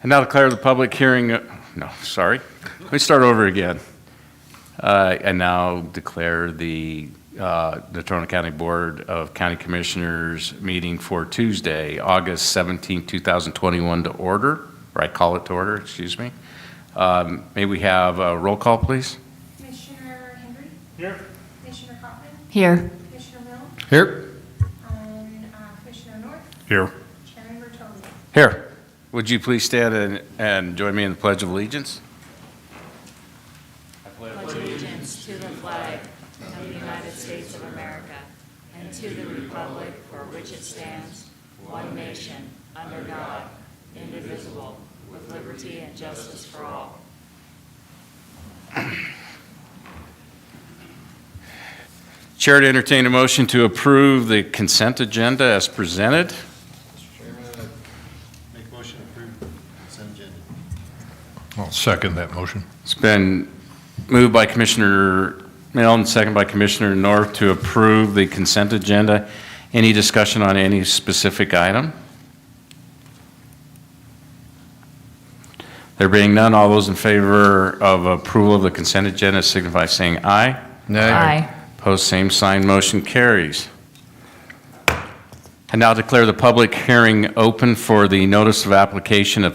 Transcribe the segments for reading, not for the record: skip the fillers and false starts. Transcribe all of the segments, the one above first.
I now declare the public hearing, no, sorry. Let me start over again. I now declare the Natrona County Board of County Commissioners meeting for Tuesday, August 17, 2021 to order, or I call it to order, excuse me. May we have a roll call, please? Commissioner Henry? Here. Commissioner Coffman? Here. Commissioner Mill? Here. And Commissioner North? Here. Chairman Bertoni? Here. Would you please stand and join me in the Pledge of Allegiance? Pledge allegiance to the flag of the United States of America and to the republic for which it stands, one nation, under God, indivisible, with liberty and justice for all. Chair to entertain a motion to approve the consent agenda as presented. Mr. Chairman, I make motion to approve consent agenda. I'll second that motion. It's been moved by Commissioner Mill and second by Commissioner North to approve the consent agenda. Any discussion on any specific item? There being none, all those in favor of approval of the consent agenda signify by saying aye. Aye. Opposed, same sign, motion carries. I now declare the public hearing open for the notice of application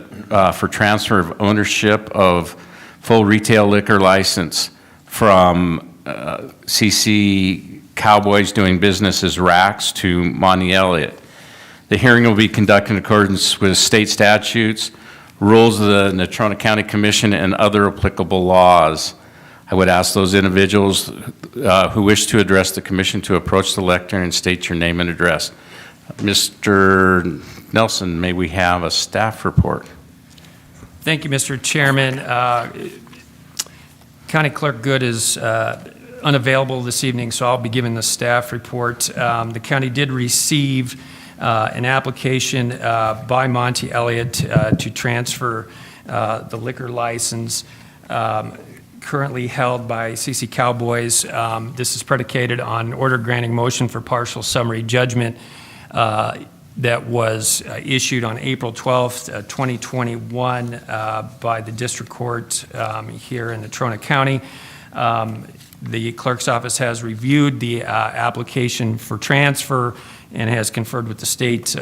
for transfer of ownership of full retail liquor license from CC Cowboys doing business as Racks to Monty Elliott. The hearing will be conducted in accordance with state statutes, rules of the Natrona County Commission, and other applicable laws. I would ask those individuals who wish to address the commission to approach the lectern and state your name and address. Mr. Nelson, may we have a staff report? Thank you, Mr. Chairman. County Clerk Good is unavailable this evening, so I'll be giving the staff report. The county did receive an application by Monty Elliott to transfer the liquor license currently held by CC Cowboys. This is predicated on order granting motion for partial summary judgment that was issued on April 12th, 2021 by the district court here in Natrona County. The clerk's office has reviewed the application for transfer and has conferred with the state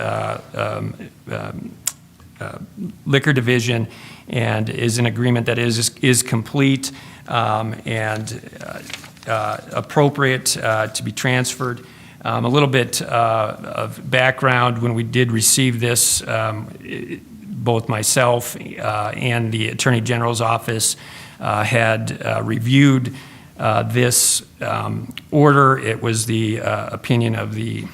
liquor division and is in agreement that is complete and appropriate to be transferred. A little bit of background: when we did receive this, both myself and the Attorney General's office had reviewed this order. It was the opinion of the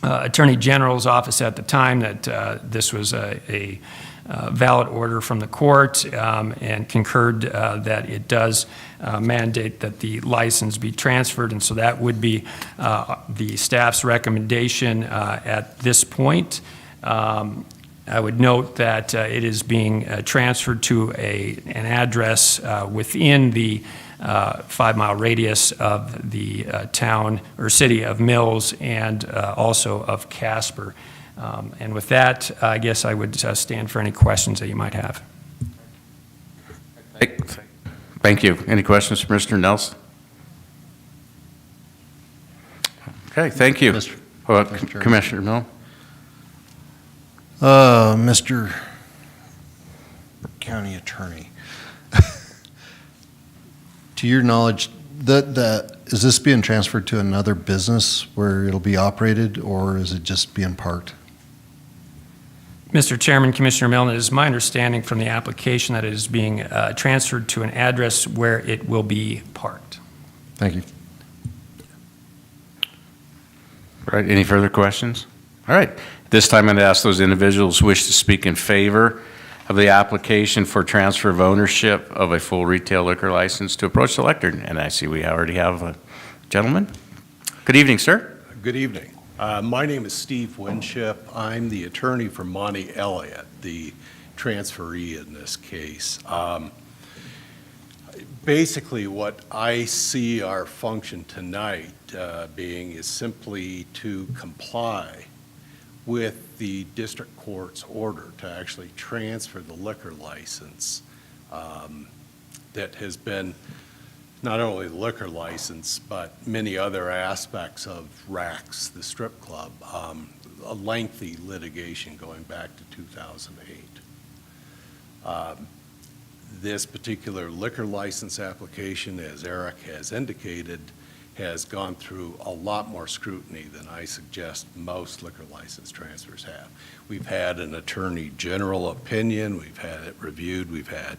Attorney General's office at the time that this was a valid order from the court, and concurred that it does mandate that the license be transferred, and so that would be the staff's recommendation at this point. I would note that it is being transferred to an address within the 5-mile radius of the town or city of Mills and also of Casper. And with that, I guess I would stand for any questions that you might have. Thank you. Any questions for Mr. Nelson? Okay, thank you. Mr. Commissioner Mill? Mr. County Attorney, to your knowledge, is this being transferred to another business where it'll be operated, or is it just being parked? Mr. Chairman, Commissioner Milne, it is my understanding from the application that it is being transferred to an address where it will be parked. Thank you. All right, any further questions? All right, at this time I'm going to ask those individuals who wish to speak in favor of the application for transfer of ownership of a full retail liquor license to approach the lectern. And I see we already have a gentleman. Good evening, sir. Good evening. My name is Steve Winship. I'm the attorney for Monty Elliott, the transferee in this case. Basically, what I see our function tonight being is simply to comply with the district court's order to actually transfer the liquor license that has been not only the liquor license, but many other aspects of RACS, the strip club, a lengthy litigation going back to 2008. This particular liquor license application, as Eric has indicated, has gone through a lot more scrutiny than I suggest most liquor license transfers have. We've had an attorney general opinion, we've had it reviewed, we've had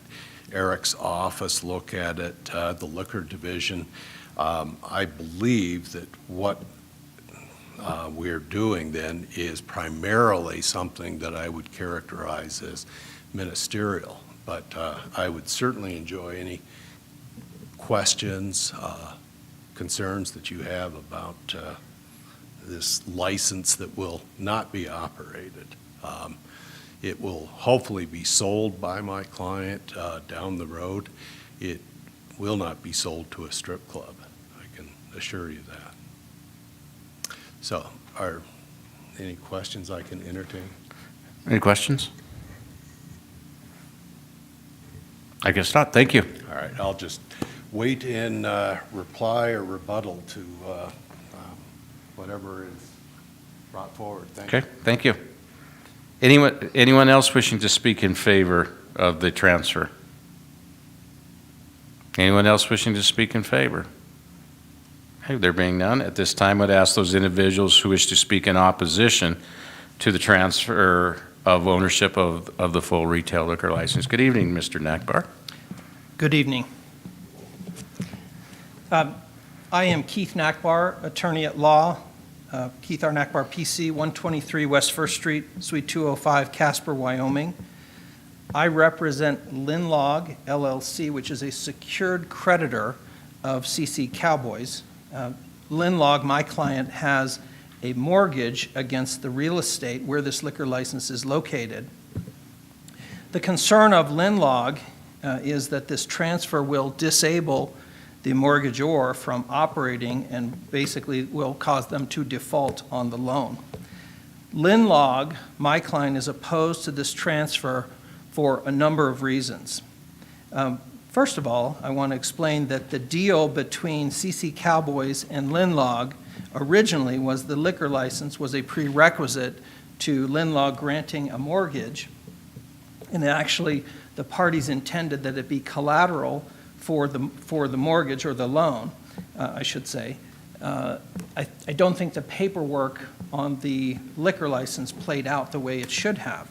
Eric's office look at it, the liquor division. I believe that what we're doing then is primarily something that I would characterize as ministerial, but I would certainly enjoy any questions, concerns that you have about this license that will not be operated. It will hopefully be sold by my client down the road. It will not be sold to a strip club, I can assure you that. So, are any questions I can entertain? Any questions? I guess not. Thank you. All right, I'll just wait in reply or rebuttal to whatever is brought forward. Thank you. Okay, thank you. Anyone else wishing to speak in favor of the transfer? Anyone else wishing to speak in favor? Okay, there being none, at this time I'd ask those individuals who wish to speak in opposition to the transfer of ownership of the full retail liquor license. Good evening, Mr. Nakbar. Good evening. I am Keith Nakbar, attorney at law, Keith R. Nakbar, PC, 123 West 1st Street, Suite 205, Casper, Wyoming. I represent Linlog LLC, which is a secured creditor of CC Cowboys. Linlog, my client, has a mortgage against the real estate where this liquor license is located. The concern of Linlog is that this transfer will disable the mortgagor from operating and basically will cause them to default on the loan. Linlog, my client, is opposed to this transfer for a number of reasons. First of all, I want to explain that the deal between CC Cowboys and Linlog originally was the liquor license was a prerequisite to Linlog granting a mortgage, and actually the parties intended that it be collateral for the mortgage or the loan, I should say. I don't think the paperwork on the liquor license played out the way it should have.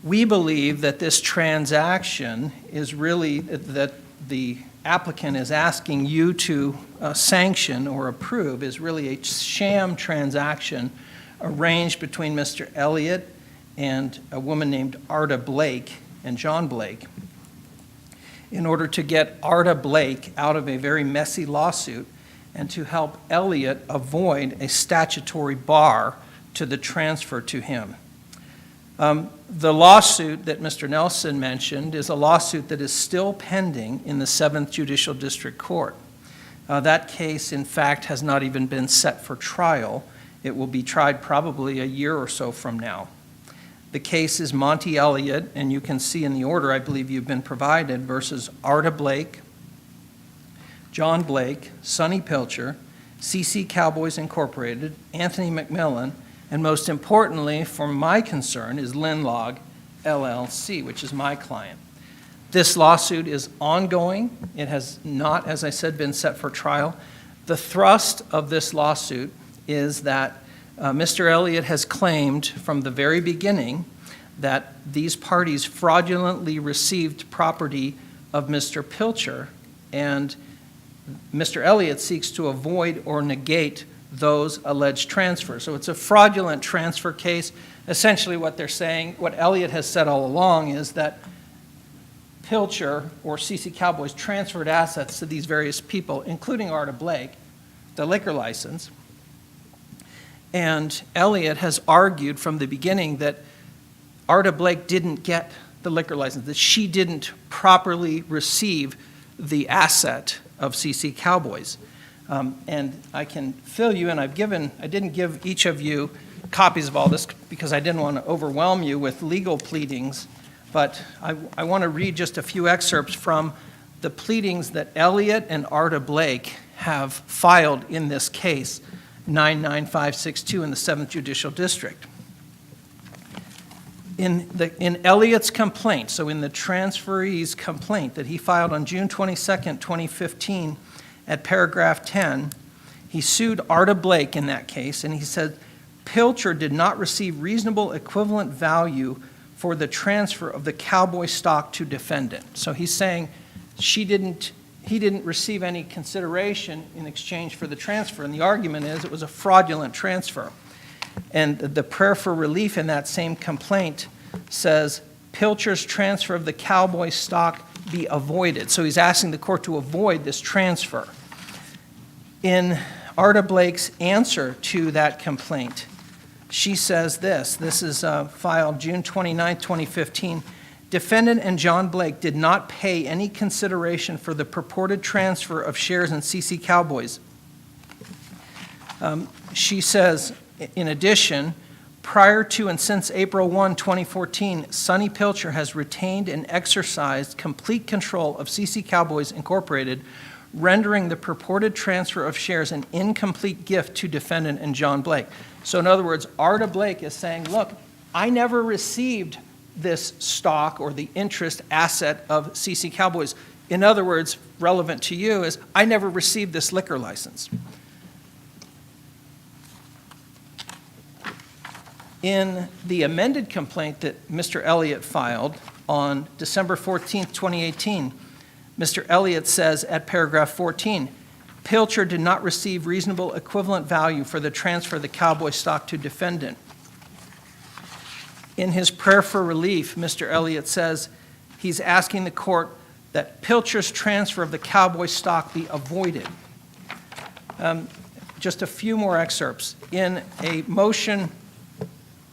We believe that this transaction is really that the applicant is asking you to sanction or approve is really a sham transaction arranged between Mr. Elliott and a woman named Arda Blake and John Blake in order to get Arda Blake out of a very messy lawsuit and to help Elliott avoid a statutory bar to the transfer to him. The lawsuit that Mr. Nelson mentioned is a lawsuit that is still pending in the 7th Judicial District Court. That case, in fact, has not even been set for trial. It will be tried probably a year or so from now. The case is Monty Elliott, and you can see in the order I believe you've been provided, versus Arda Blake, John Blake, Sonny Pilcher, CC Cowboys Incorporated, Anthony McMillan, and most importantly, for my concern, is Linlog LLC, which is my client. This lawsuit is ongoing. It has not, as I said, been set for trial. The thrust of this lawsuit is that Mr. Elliott has claimed from the very beginning that these parties fraudulently received property of Mr. Pilcher, and Mr. Elliott seeks to avoid or negate those alleged transfers. So it's a fraudulent transfer case. Essentially what they're saying, what Elliott has said all along, is that Pilcher or CC Cowboys transferred assets to these various people, including Arda Blake, the liquor license. And Elliott has argued from the beginning that Arda Blake didn't get the liquor license, that she didn't properly receive the asset of CC Cowboys. And I can fill you in. I didn't give each of you copies of all this because I didn't want to overwhelm you with legal pleadings, but I want to read just a few excerpts from the pleadings that Elliott and Arda Blake have filed in this case, 99562 in the 7th Judicial District. In Elliott's complaint, so in the transferee's complaint that he filed on June 22nd, 2015, at paragraph 10, he sued Arda Blake in that case, and he said, Pilcher did not receive reasonable equivalent value for the transfer of the Cowboy stock to defendant. So he's saying he didn't receive any consideration in exchange for the transfer, and the argument is it was a fraudulent transfer. And the prayer for relief in that same complaint says, Pilcher's transfer of the Cowboy stock be avoided. So he's asking the court to avoid this transfer. In Arda Blake's answer to that complaint, she says this is filed June 29, 2015. Defendant and John Blake did not pay any consideration for the purported transfer of shares in CC Cowboys. She says, in addition, prior to and since April 1, 2014, Sonny Pilcher has retained and exercised complete control of CC Cowboys Incorporated, rendering the purported transfer of shares an incomplete gift to defendant and John Blake. So in other words, Arda Blake is saying, look, I never received this stock or the interest asset of CC Cowboys. In other words, relevant to you is, I never received this liquor license. In the amended complaint that Mr. Elliott filed on December 14, 2018, Mr. Elliott says at paragraph 14, Pilcher did not receive reasonable equivalent value for the transfer of the Cowboy stock to defendant. In his prayer for relief, Mr. Elliott says he's asking the court that Pilcher's transfer of the Cowboy stock be avoided. Just a few more excerpts. In a motion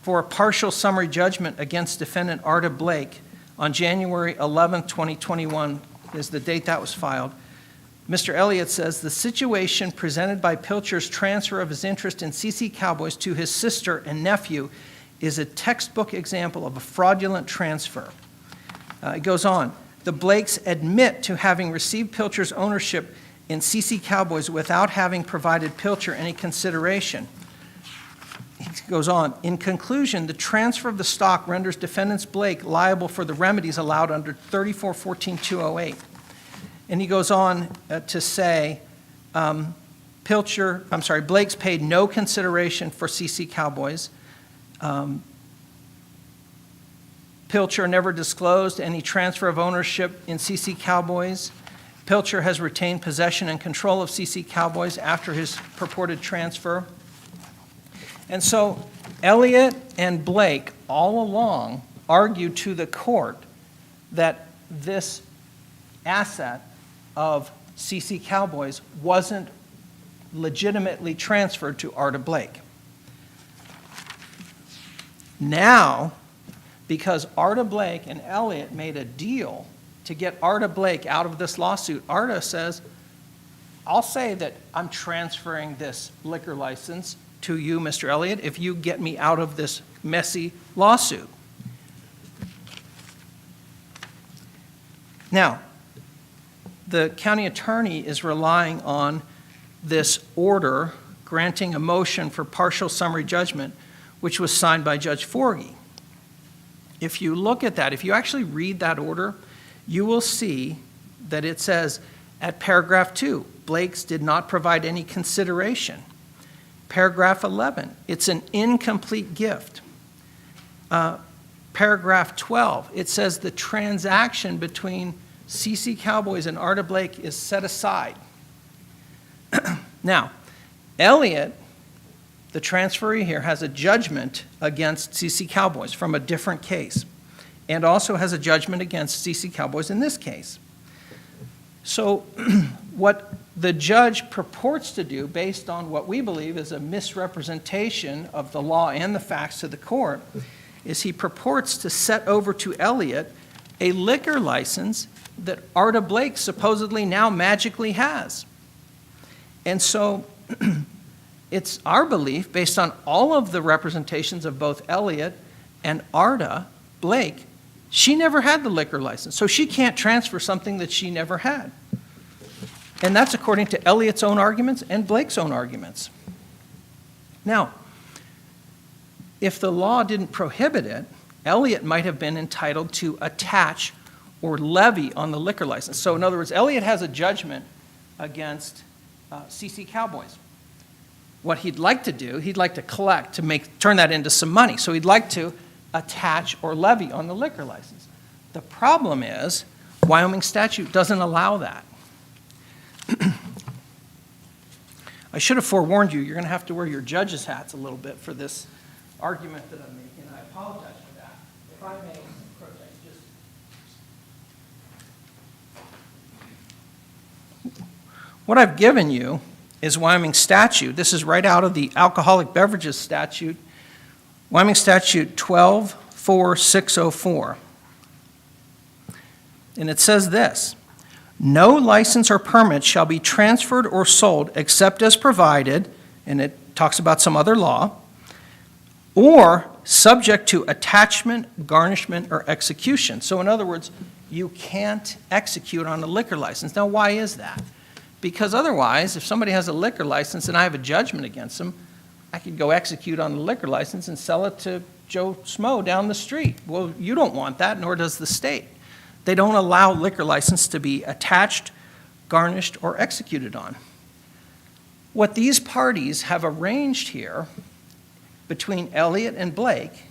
for a partial summary judgment against defendant Arda Blake on January 11, 2021 is the date that was filed. Mr. Elliott says the situation presented by Pilcher's transfer of his interest in CC Cowboys to his sister and nephew is a textbook example of a fraudulent transfer. It goes on. The Blakes admit to having received Pilcher's ownership in CC Cowboys without having provided Pilcher any consideration. He goes on. In conclusion, the transfer of the stock renders defendants Blake liable for the remedies allowed under 3414-208. And he goes on to say, Blake's paid no consideration for CC Cowboys. Pilcher never disclosed any transfer of ownership in CC Cowboys. Pilcher has retained possession and control of CC Cowboys after his purported transfer. And so Elliott and Blake all along argued to the court that this asset of CC Cowboys wasn't legitimately transferred to Arda Blake. Now, because Arda Blake and Elliott made a deal to get Arda Blake out of this lawsuit, Arda says, I'll say that I'm transferring this liquor license to you, Mr. Elliott, if you get me out of this messy lawsuit. Now, the county attorney is relying on this order granting a motion for partial summary judgment, which was signed by Judge Forgey. If you look at that, if you actually read that order, you will see that it says at paragraph 2, Blake's did not provide any consideration. Paragraph 11, it's an incomplete gift. Paragraph 12, it says the transaction between CC Cowboys and Arda Blake is set aside. Now, Elliott, the transferee here, has a judgment against CC Cowboys from a different case, and also has a judgment against CC Cowboys in this case. So what the judge purports to do, based on what we believe is a misrepresentation of the law and the facts to the court, is he purports to set over to Elliott a liquor license that Arda Blake supposedly now magically has. And so it's our belief, based on all of the representations of both Elliott and Arda Blake, she never had the liquor license, so she can't transfer something that she never had. And that's according to Elliott's own arguments and Blake's own arguments. Now, if the law didn't prohibit it, Elliott might have been entitled to attach or levy on the liquor license. So in other words, Elliott has a judgment against CC Cowboys. What he'd like to do, he'd like to collect to turn that into some money. So he'd like to attach or levy on the liquor license. The problem is, Wyoming statute doesn't allow that. I should have forewarned you, you're going to have to wear your judge's hats a little bit for this argument that I'm making, and I apologize for that. If I may protest, just... What I've given you is Wyoming statute. This is right out of the alcoholic beverages statute, Wyoming statute 124604. And it says this: no license or permit shall be transferred or sold except as provided, and it talks about some other law, or subject to attachment, garnishment, or execution. So in other words, you can't execute on a liquor license. Now, why is that? Because otherwise, if somebody has a liquor license and I have a judgment against them, I could go execute on the liquor license and sell it to Joe Smo down the street. Well, you don't want that, nor does the state. They don't allow liquor license to be attached, garnished, or executed on. What these parties have arranged here between Elliott and Blake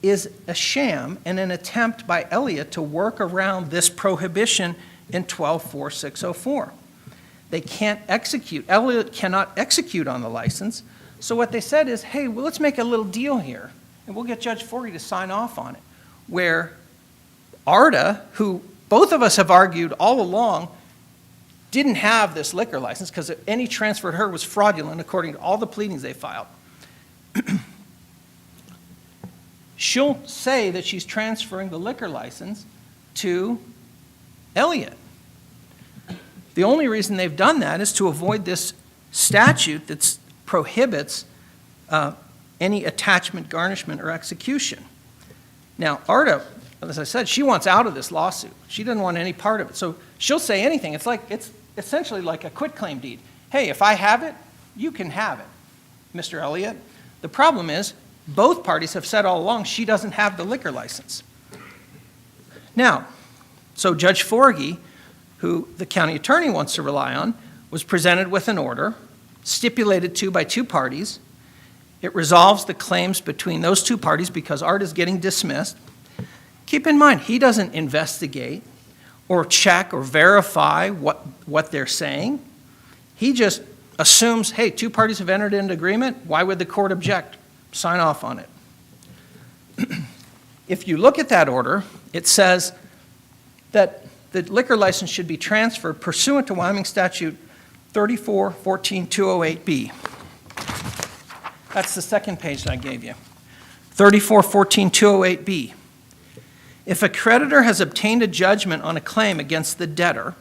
is a sham and an attempt by Elliott to work around this prohibition in 124604. They can't execute. Elliott cannot execute on the license. So what they said is, hey, well, let's make a little deal here, and we'll get Judge Forgey to sign off on it, where Arda, who both of us have argued all along didn't have this liquor license because any transfer to her was fraudulent according to all the pleadings they filed. She'll say that she's transferring the liquor license to Elliott. The only reason they've done that is to avoid this statute that prohibits any attachment, garnishment, or execution. Now, Arda, as I said, she wants out of this lawsuit. She doesn't want any part of it. So she'll say anything. It's essentially like a quitclaim deed. Hey, if I have it, you can have it, Mr. Elliott. The problem is, both parties have said all along she doesn't have the liquor license. Now, so Judge Forgey, who the county attorney wants to rely on, was presented with an order stipulated to by two parties. It resolves the claims between those two parties because Art is getting dismissed. Keep in mind, he doesn't investigate or check or verify what they're saying. He just assumes, hey, two parties have entered into agreement. Why would the court object? Sign off on it. If you look at that order, it says that the liquor license should be transferred pursuant to Wyoming Statute 34-14-208B. That's the second page that I gave you. 34-14-208B. If a creditor has obtained a judgment on a claim against the debtor,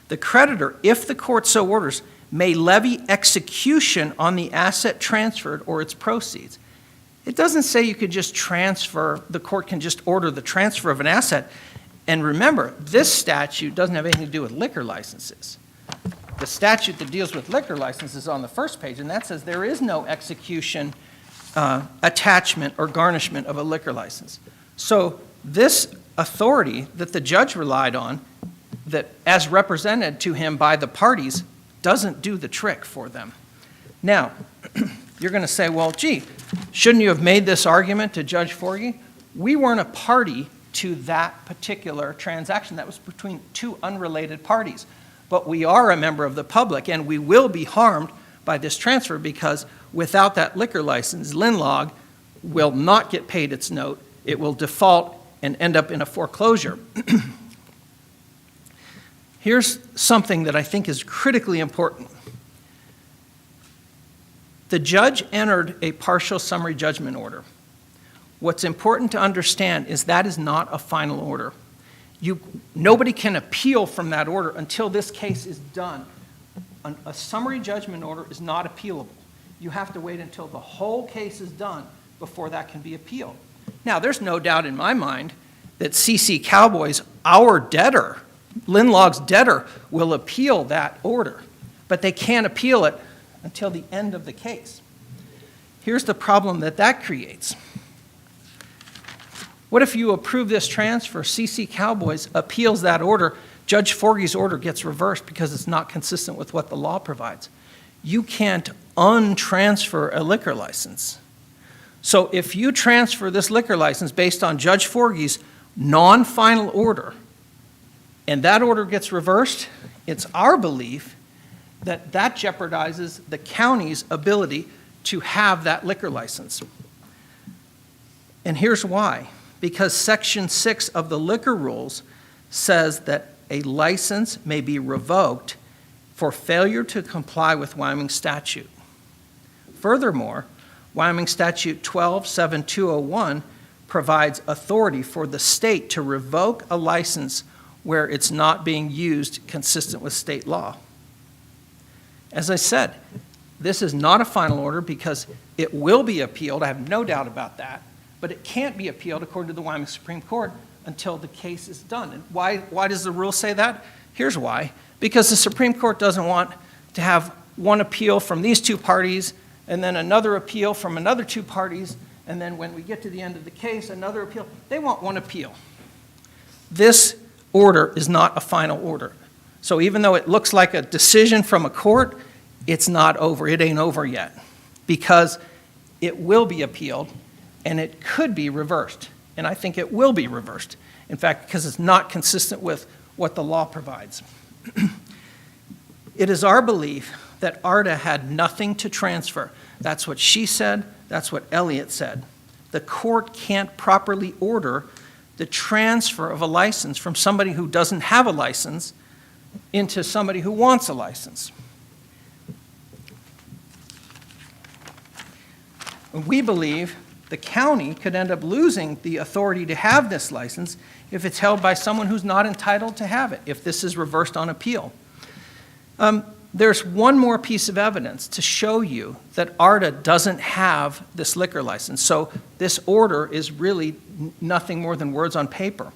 the creditor, if the court so orders, may levy execution on the asset transferred or its proceeds. It doesn't say you could just transfer, the court can just order the transfer of an asset. And remember, this statute doesn't have anything to do with liquor licenses. The statute that deals with liquor licenses is on the first page, and that says there is no execution, attachment, or garnishment of a liquor license. So this authority that the judge relied on, that as represented to him by the parties, doesn't do the trick for them. Now, you're going to say, well, gee, shouldn't you have made this argument to Judge Forgey? We weren't a party to that particular transaction. That was between two unrelated parties. But we are a member of the public, and we will be harmed by this transfer because without that liquor license, Linlog will not get paid its note. It will default and end up in a foreclosure. Here's something that I think is critically important. The judge entered a partial summary judgment order. What's important to understand is that is not a final order. Nobody can appeal from that order until this case is done. A summary judgment order is not appealable. You have to wait until the whole case is done before that can be appealed. Now, there's no doubt in my mind that CC Cowboys, our debtor, Linlog's debtor, will appeal that order, but they can't appeal it until the end of the case. Here's the problem that creates. What if you approve this transfer, CC Cowboys appeals that order, Judge Forgey's order gets reversed because it's not consistent with what the law provides? You can't untransfer a liquor license. So if you transfer this liquor license based on Judge Forgey's non-final order, and that order gets reversed, it's our belief that that jeopardizes the county's ability to have that liquor license. And here's why. Because Section 6 of the liquor rules says that a license may be revoked for failure to comply with Wyoming statute. Furthermore, Wyoming Statute 12-7201 provides authority for the state to revoke a license where it's not being used consistent with state law. As I said, this is not a final order because it will be appealed. I have no doubt about that. But it can't be appealed according to the Wyoming Supreme Court until the case is done. And why does the rule say that? Here's why. Because the Supreme Court doesn't want to have one appeal from these two parties and then another appeal from another two parties, and then when we get to the end of the case, another appeal. They want one appeal. This order is not a final order. So even though it looks like a decision from a court, it's not over. It ain't over yet because it will be appealed and it could be reversed. And I think it will be reversed. In fact, because it's not consistent with what the law provides. It is our belief that ARDA had nothing to transfer. That's what she said. That's what Elliott said. The court can't properly order the transfer of a license from somebody who doesn't have a license into somebody who wants a license. We believe the county could end up losing the authority to have this license if it's held by someone who's not entitled to have it, if this is reversed on appeal. There's one more piece of evidence to show you that ARDA doesn't have this liquor license. So this order is really nothing more than words on paper.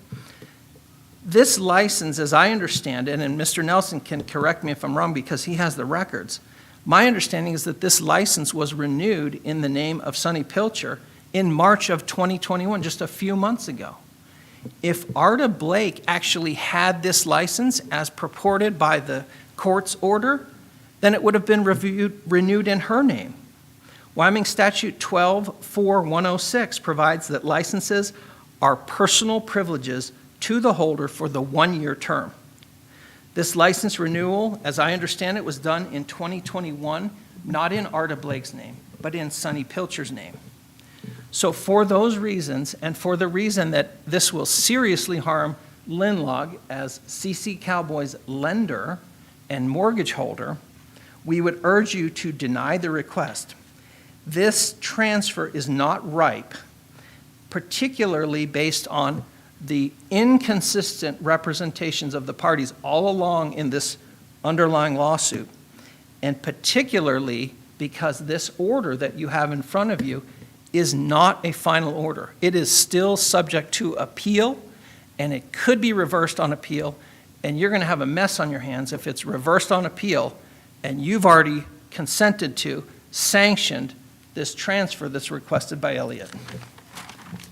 This license, as I understand it, and Mr. Nelson can correct me if I'm wrong because he has the records, my understanding is that this license was renewed in the name of Sonny Pilcher in March of 2021, just a few months ago. If Arda Blake actually had this license as purported by the court's order, then it would have been renewed in her name. Wyoming Statute 12-4106 provides that licenses are personal privileges to the holder for the one-year term. This license renewal, as I understand it, was done in 2021, not in Arda Blake's name, but in Sonny Pilcher's name. So for those reasons, and for the reason that this will seriously harm Linlog as CC Cowboys lender and mortgage holder, we would urge you to deny the request. This transfer is not ripe, particularly based on the inconsistent representations of the parties all along in this underlying lawsuit, and particularly because this order that you have in front of you is not a final order. It is still subject to appeal, and it could be reversed on appeal, and you're going to have a mess on your hands if it's reversed on appeal, and you've already consented to, sanctioned this transfer that's requested by Elliott.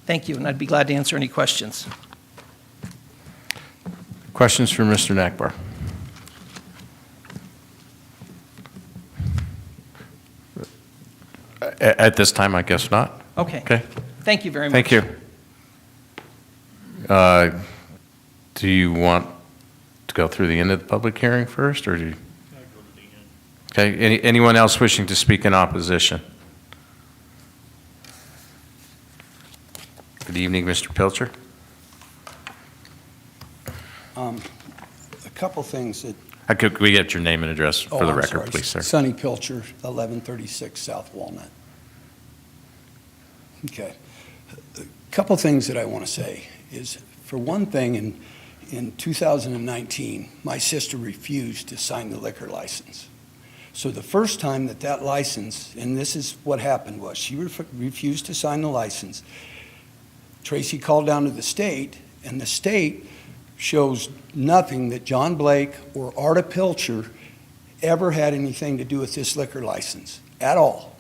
Thank you, and I'd be glad to answer any questions. Questions for Mr. Nakbar? At this time, I guess not. Okay. Okay, Thank you very much. thank you. Do you want to go through the end of the public hearing first, or do you? Okay, anyone else wishing to speak in opposition? Good evening, Mr. Pilcher. A couple things that. Could we get your name and address for the I'm record, sorry. please, sir? Sonny Pilcher, 1136 South Walnut. Okay. A couple things that I want to say is, for one thing, in 2019, my sister refused to sign the liquor license. So the first time that license, and this is what happened, was she refused to sign the license. Tracy called down to the state, and the state shows nothing that John Blake or Arta Pilcher ever had anything to do with this liquor license, at all,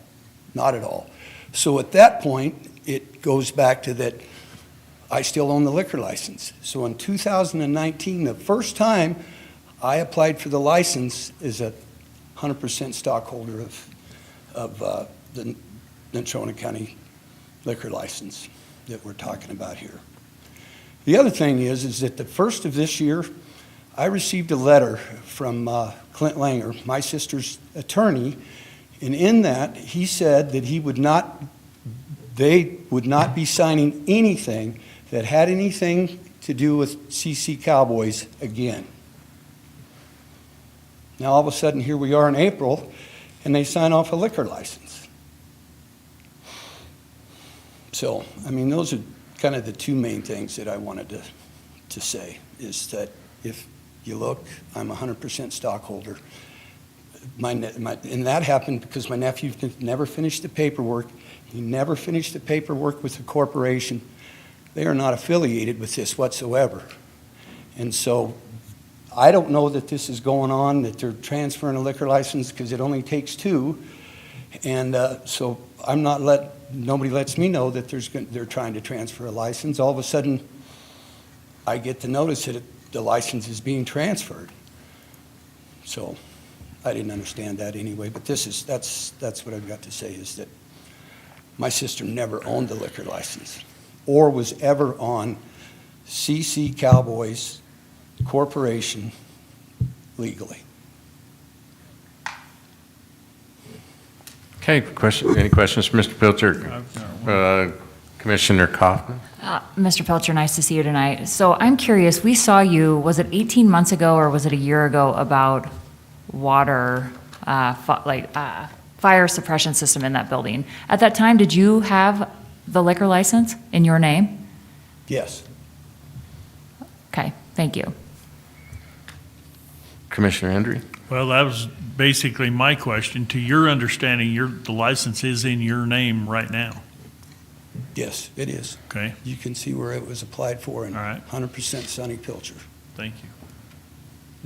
not at all. So at that point, it goes back to that I still own the liquor license. So in 2019, the first time I applied for the license as a 100% stockholder of the Natrona County liquor license that we're talking about here. The other thing is that the first of this year, I received a letter from Clint Langer, my sister's attorney, and in that, he said that they would not be signing anything that had anything to do with CC Cowboys again. Now, all of a sudden, here we are in April, and they sign off a liquor license. So, I mean, those are kind of the two main things that I wanted to say, is that if you look, I'm a 100% stockholder. And that happened because my nephew never finished the paperwork. He never finished the paperwork with the corporation. They are not affiliated with this whatsoever. And so I don't know that this is going on, that they're transferring a liquor license, because it only takes two. And so nobody lets me know that they're trying to transfer a license. All of a sudden, I get the notice that the license is being transferred. So I didn't understand that anyway, but that's what I've got to say, is that my sister never owned the liquor license or was ever on CC Cowboys Corporation legally. Okay, any questions for Mr. Pilcher? Commissioner Kaufman? Mr. Pelcher, nice to see you tonight. So I'm curious, we saw you, was it 18 months ago or was it a year ago, about water, fire suppression system in that building? At that time, did you have the liquor license in your name? Yes. Okay, thank you. Commissioner Hendry? Well, that was basically my question. To your understanding, the license is in your name right now, Yes, it is. okay? You can see where it was applied for, and All right. 100% Sonny Pilcher. Thank you.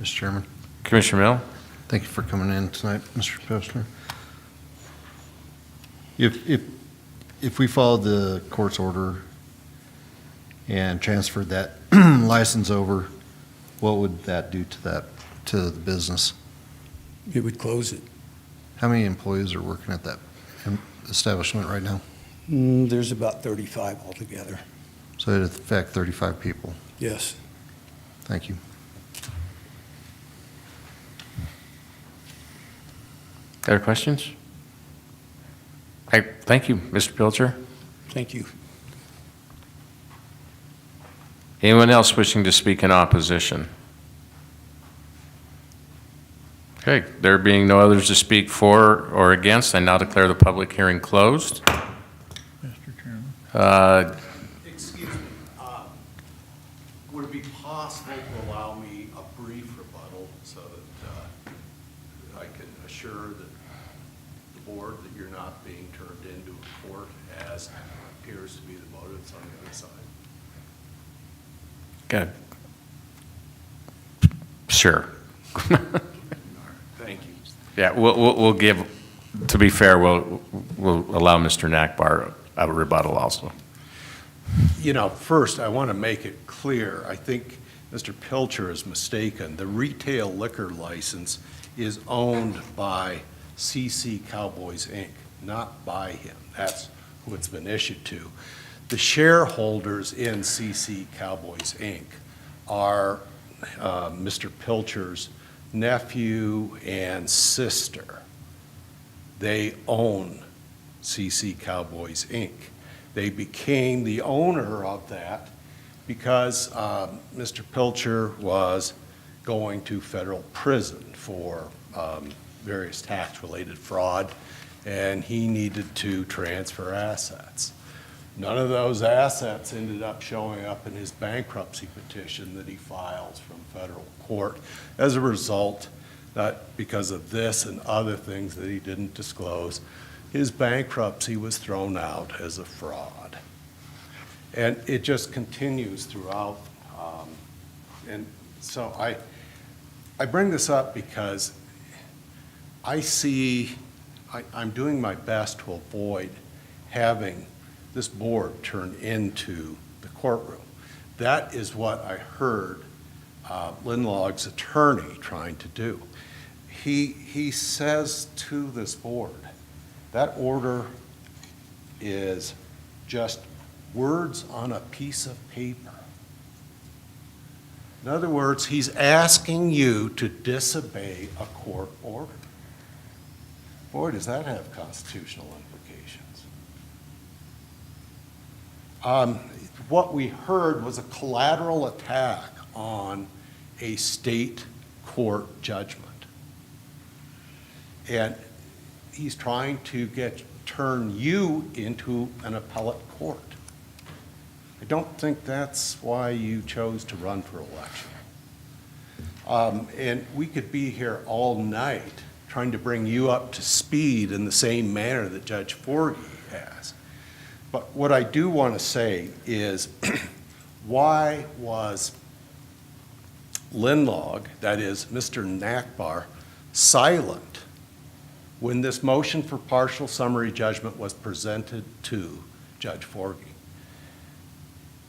Mr. Chairman, Commissioner Mill? thank you for coming in tonight, Mr. Pilsner. If we followed the court's order and transferred that license over, what would that do to the business? It would close it. How many employees are working at that establishment right now? There's about 35 altogether. So it'd affect 35 people. Yes. Thank you. Other questions? Thank you, Mr. Pilcher. Thank you. Anyone else wishing to speak in opposition? Okay, there being no others to speak for or against, I now declare the public hearing closed. Mr. Chairman. Excuse me, would it be possible to allow me a brief rebuttal so that I can assure that the board that you're not being turned into a court, as appears to be the motives on the other side? Good. Sure. Thank you. Yeah, we'll give, to be fair, we'll allow Mr. Nakbar a rebuttal also. You know, first, I want to make it clear, I think Mr. Pilcher is mistaken. The retail liquor license is owned by CC Cowboys, Inc., not by him. That's who it's been issued to. The shareholders in CC Cowboys, Inc. are Mr. Pilcher's nephew and sister. They own CC Cowboys, Inc. They became the owner of that because Mr. Pilcher was going to federal prison for various tax-related fraud, and he needed to transfer assets. None of those assets ended up showing up in his bankruptcy petition that he files from federal court. As a result, that because of this and other things that he didn't disclose, his bankruptcy was thrown out as a fraud. And it just continues throughout. And so I bring this up because I see, I'm doing my best to avoid having this board turn into the courtroom. That is what I heard Lindlog's attorney trying to do. He says to this board, that order is just words on a piece of paper. In other words, he's asking you to disobey a court order. Boy, does that have constitutional implications. What we heard was a collateral attack on a state court judgment. And he's trying to turn you into an appellate court. I don't think that's why you chose to run for election. And we could be here all night trying to bring you up to speed in the same manner that Judge Forgey has. But what I do want to say is, why was Lindlog, that is Mr. Nakbar, silent when this motion for partial summary judgment was presented to Judge Forgey?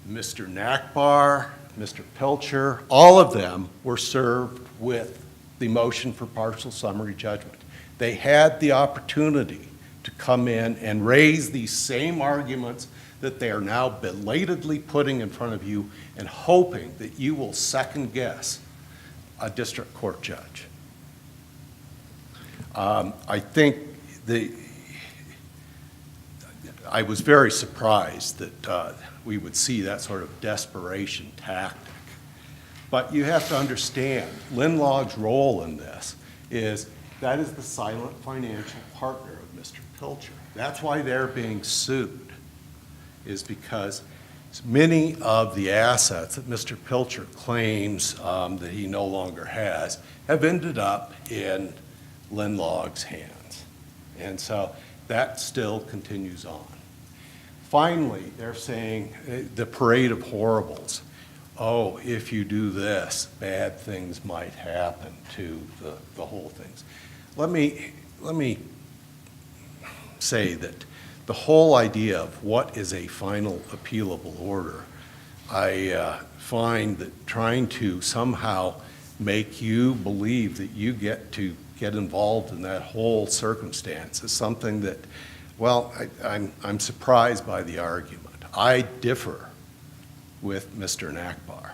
Mr. Nakbar, Mr. Pilcher, all of them were served with the motion for partial summary judgment. They had the opportunity to come in and raise these same arguments that they are now belatedly putting in front of you and hoping that you will second guess a district court judge. I think I was very surprised that we would see that sort of desperation tactic. But you have to understand, Lindlog's role in this is that is the silent financial partner of Mr. Pilcher. That's why they're being sued, is because many of the assets that Mr. Pilcher claims that he no longer has have ended up in Lindlog's hands. And so that still continues on. Finally, they're saying the parade of horribles. Oh, if you do this, bad things might happen to the whole things. Let me say that the whole idea of what is a final appealable order, I find that trying to somehow make you believe that you get to get involved in that whole circumstance is something that, well, I'm surprised by the argument. I differ with Mr. Nakbar.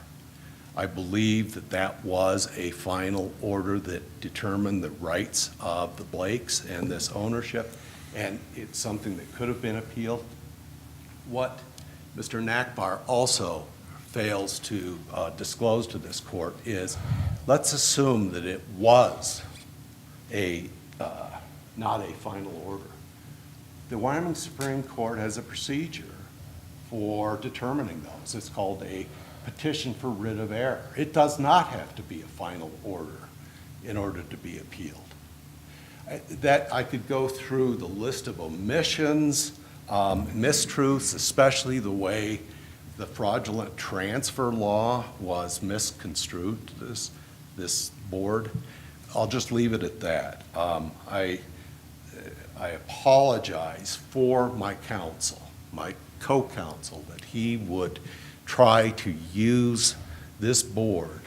I believe that that was a final order that determined the rights of the Blakes and this ownership, and it's something that could have been appealed. What Mr. Nakbar also fails to disclose to this court is, let's assume that it was not a final order. The Wyoming Supreme Court has a procedure for determining those. It's called a petition for writ of error. It does not have to be a final order in order to be appealed. That I could go through the list of omissions, mistruths, especially the way the fraudulent transfer law was misconstrued to this board. I'll just leave it at that. I apologize for my counsel, my co-counsel, that he would try to use this board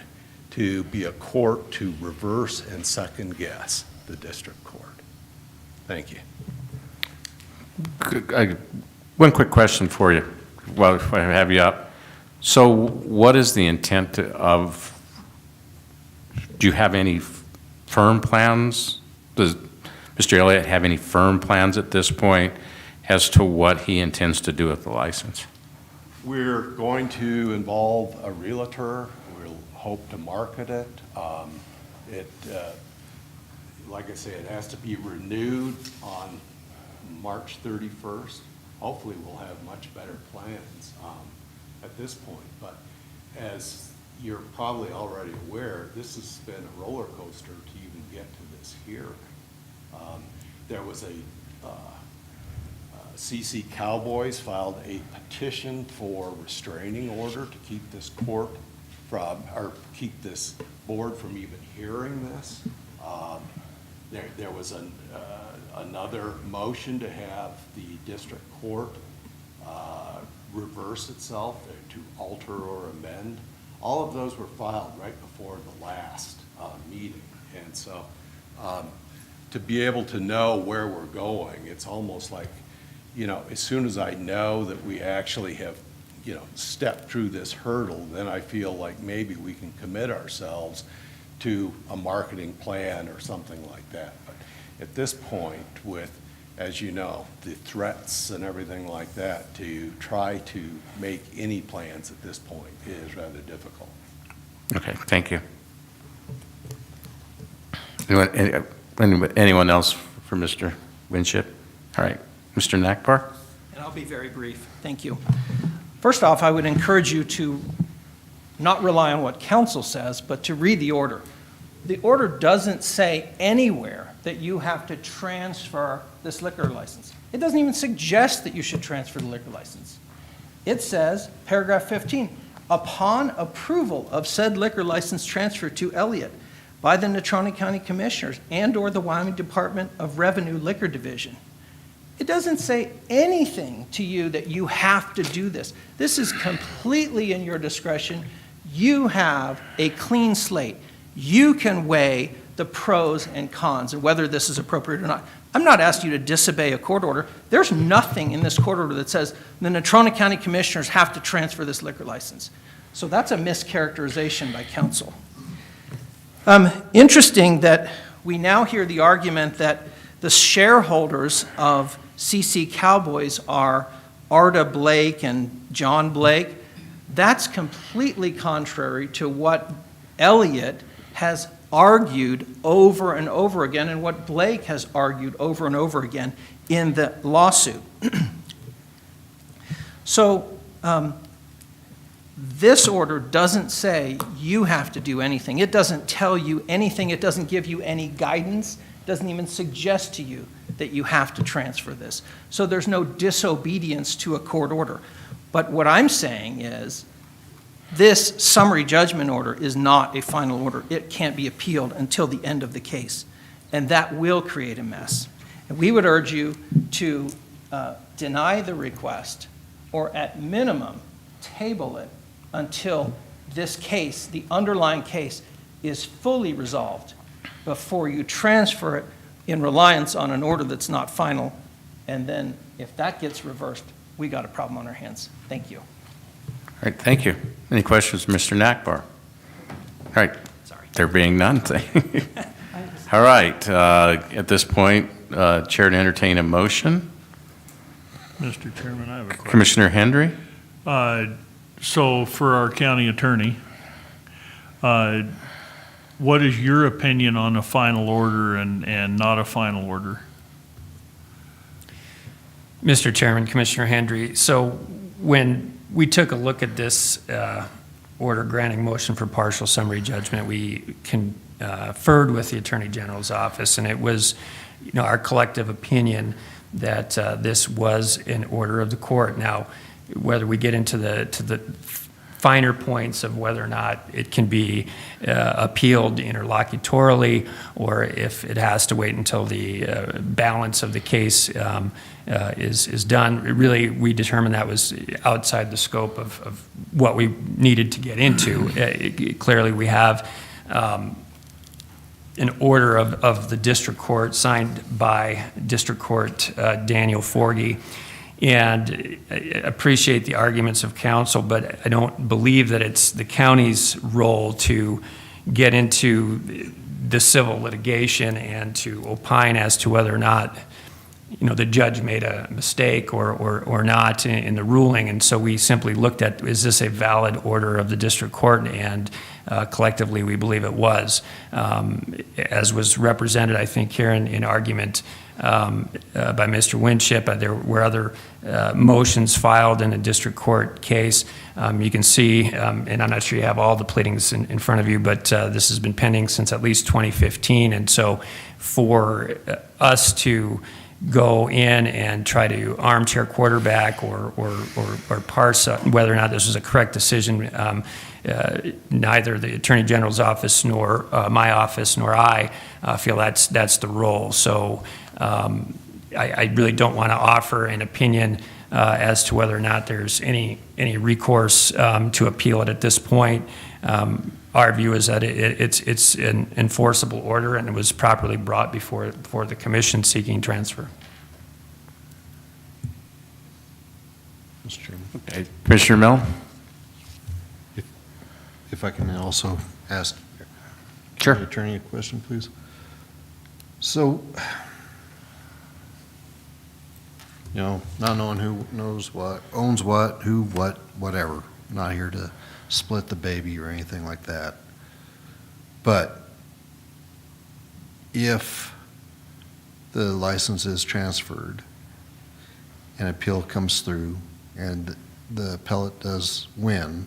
to be a court to reverse and second guess the district court. Thank you. One quick question for you while I have you up. So what is the intent of, do you have any firm plans? Does Mr. Elliott have any firm plans at this point as to what he intends to do with the license? We're going to involve a realtor. We'll hope to market it. Like I say, it has to be renewed on March 31st. Hopefully we'll have much better plans at this point. But as you're probably already aware, this has been a roller coaster to even get to this hearing. There was CC Cowboys filed a petition for restraining order to keep this court from, or keep this board from even hearing this. There was another motion to have the district court reverse itself, to alter or amend. All of those were filed right before the last meeting. And so to be able to know where we're going, it's almost like, as soon as I know that we actually have, stepped through this hurdle, then I feel like maybe we can commit ourselves to a marketing plan or something like that. But at this point, with, as you know, the threats and everything like that, to try to make any plans at this point is rather difficult. Okay, thank you. Anyone else for Mr. Winship? All right, Mr. Nakbar? And I'll be very brief. Thank you. First off, I would encourage you to not rely on what counsel says, but to read the order. The order doesn't say anywhere that you have to transfer this liquor license. It doesn't even suggest that you should transfer the liquor license. It says, paragraph 15, upon approval of said liquor license transfer to Elliott by the Natrona County Commissioners and/or the Wyoming Department of Revenue Liquor Division. It doesn't say anything to you that you have to do this. This is completely in your discretion. You have a clean slate. You can weigh the pros and cons and whether this is appropriate or not. I'm not asking you to disobey a court order. There's nothing in this court order that says the Natrona County Commissioners have to transfer this liquor license. So that's a mischaracterization by counsel. Interesting that we now hear the argument that the shareholders of CC Cowboys are Arda Blake and John Blake. That's completely contrary to what Elliott has argued over and over again and what Blake has argued over and over again in the lawsuit. So this order doesn't say you have to do anything. It doesn't tell you anything. It doesn't give you any guidance. It doesn't even suggest to you that you have to transfer this. So there's no disobedience to a court order. But what I'm saying is this summary judgment order is not a final order. It can't be appealed until the end of the case. And that will create a mess. And we would urge you to deny the request or at minimum table it until this case, the underlying case, is fully resolved before you transfer it in reliance on an order that's not final. And then if that gets reversed, we got a problem on our hands. Thank you. All right, thank you. Any questions, Mr. Nakbar? All right, Sorry. there being none. All right, at this point, Chair to entertain a motion. Mr. Chairman, I have a question. Commissioner Hendry? So for our county attorney, what is your opinion on a final order and not a final order? Mr. Chairman, Commissioner Hendry, so when we took a look at this order granting motion for partial summary judgment, we conferred with the Attorney General's office, and it was, our collective opinion that this was an order of the court. Now, whether we get into the finer points of whether or not it can be appealed interlocutorily, or if it has to wait until the balance of the case is done, really, we determined that was outside the scope of what we needed to get into. Clearly, we have an order of the district court signed by District Court Daniel Forgey, and I appreciate the arguments of counsel, but I don't believe that it's the county's role to get into the civil litigation and to opine as to whether or not the judge made a mistake or not in the ruling. And so we simply looked at, is this a valid order of the district court? And collectively, we believe it was. As was represented, I think, here in argument, by Mr. Winship. There were other motions filed in a district court case. You can see, and I'm not sure you have all the pleadings in front of you, but this has been pending since at least 2015. And so for us to go in and try to armchair quarterback or parse whether or not this was a correct decision, neither the Attorney General's office nor my office nor I feel that's the role. So I really don't want to offer an opinion as to whether or not there's any recourse to appeal it at this point. Our view is that it's an enforceable order and it was properly brought before the commission seeking transfer. Mr. Chairman, Okay. Commissioner Mill? if I can also ask Sure. the attorney a question, please. So, not knowing who knows what, owns what, who, what, whatever. Not here to split the baby or anything like that. But if the license is transferred, an appeal comes through, and the appellate does win,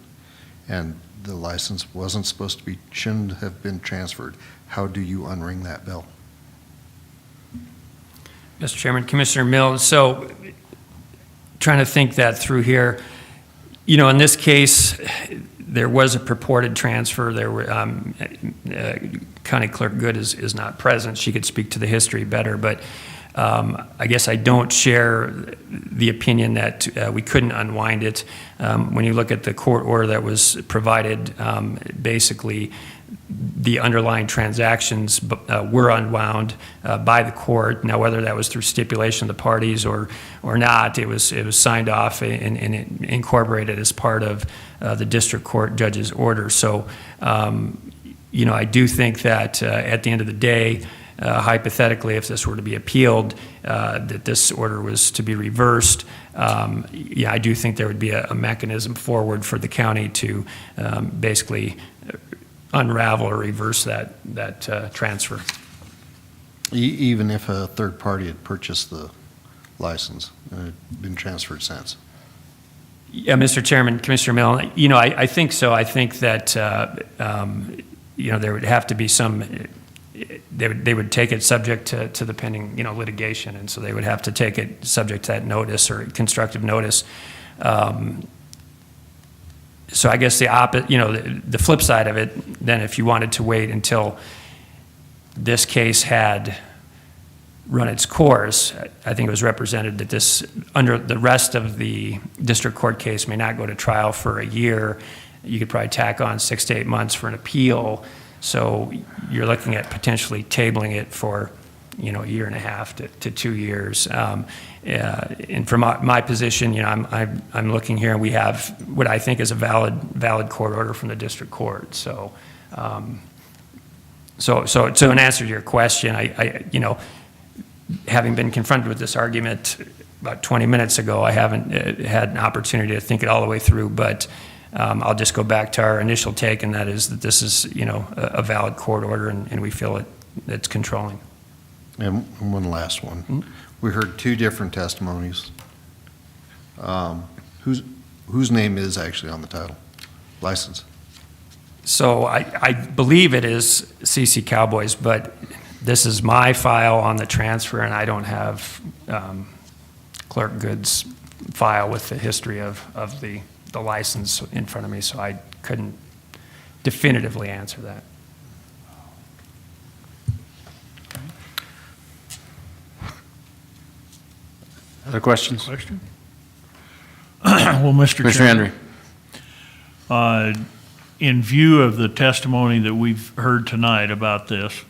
and the license wasn't supposed to be, shouldn't have been transferred, how do you unring that bell? Mr. Chairman, Commissioner Mills, so trying to think that through here. In this case, there was a purported transfer. There were, County Clerk Good is not present. She could speak to the history better, but I guess I don't share the opinion that we couldn't unwind it. When you look at the court order that was provided, basically the underlying transactions were unwound by the court. Now, whether that was through stipulation of the parties or not, it was signed off and incorporated as part of the district court judge's order. So, I do think that at the end of the day, hypothetically, if this were to be appealed, that this order was to be reversed, I do think there would be a mechanism forward for the county to basically unravel or reverse that transfer. Even if a third party had purchased the license and it had been transferred since? Yeah, Mr. Chairman, Commissioner Mill, I think so. I think that, there would have to be some, they would take it subject to the pending, litigation, and so they would have to take it subject to that notice or constructive notice. So I guess the flip side of it, then if you wanted to wait until this case had run its course, I think it was represented that this, under the rest of the district court case, may not go to trial for a year. You could probably tack on 6 to 8 months for an appeal. So you're looking at potentially tabling it for, a year and a half to 2 years. And from my position, I'm looking here, and we have what I think is a valid court order from the district court. So, so in answer to your question, I having been confronted with this argument about 20 minutes ago, I haven't had an opportunity to think it all the way through, but I'll just go back to our initial take, and that is that this is, a valid court order, and we feel it's controlling. And one last one. Mm-hmm. We heard 2 different testimonies. Whose name is actually on the title, license? So I believe it is CC Cowboys, but this is my file on the transfer, and I don't have Clerk Good's file with the history of the license in front of me, so I couldn't definitively answer that. Other questions? Question? Well, Mr. Commissioner Chairman, Henry? in view of the testimony that we've heard tonight about this,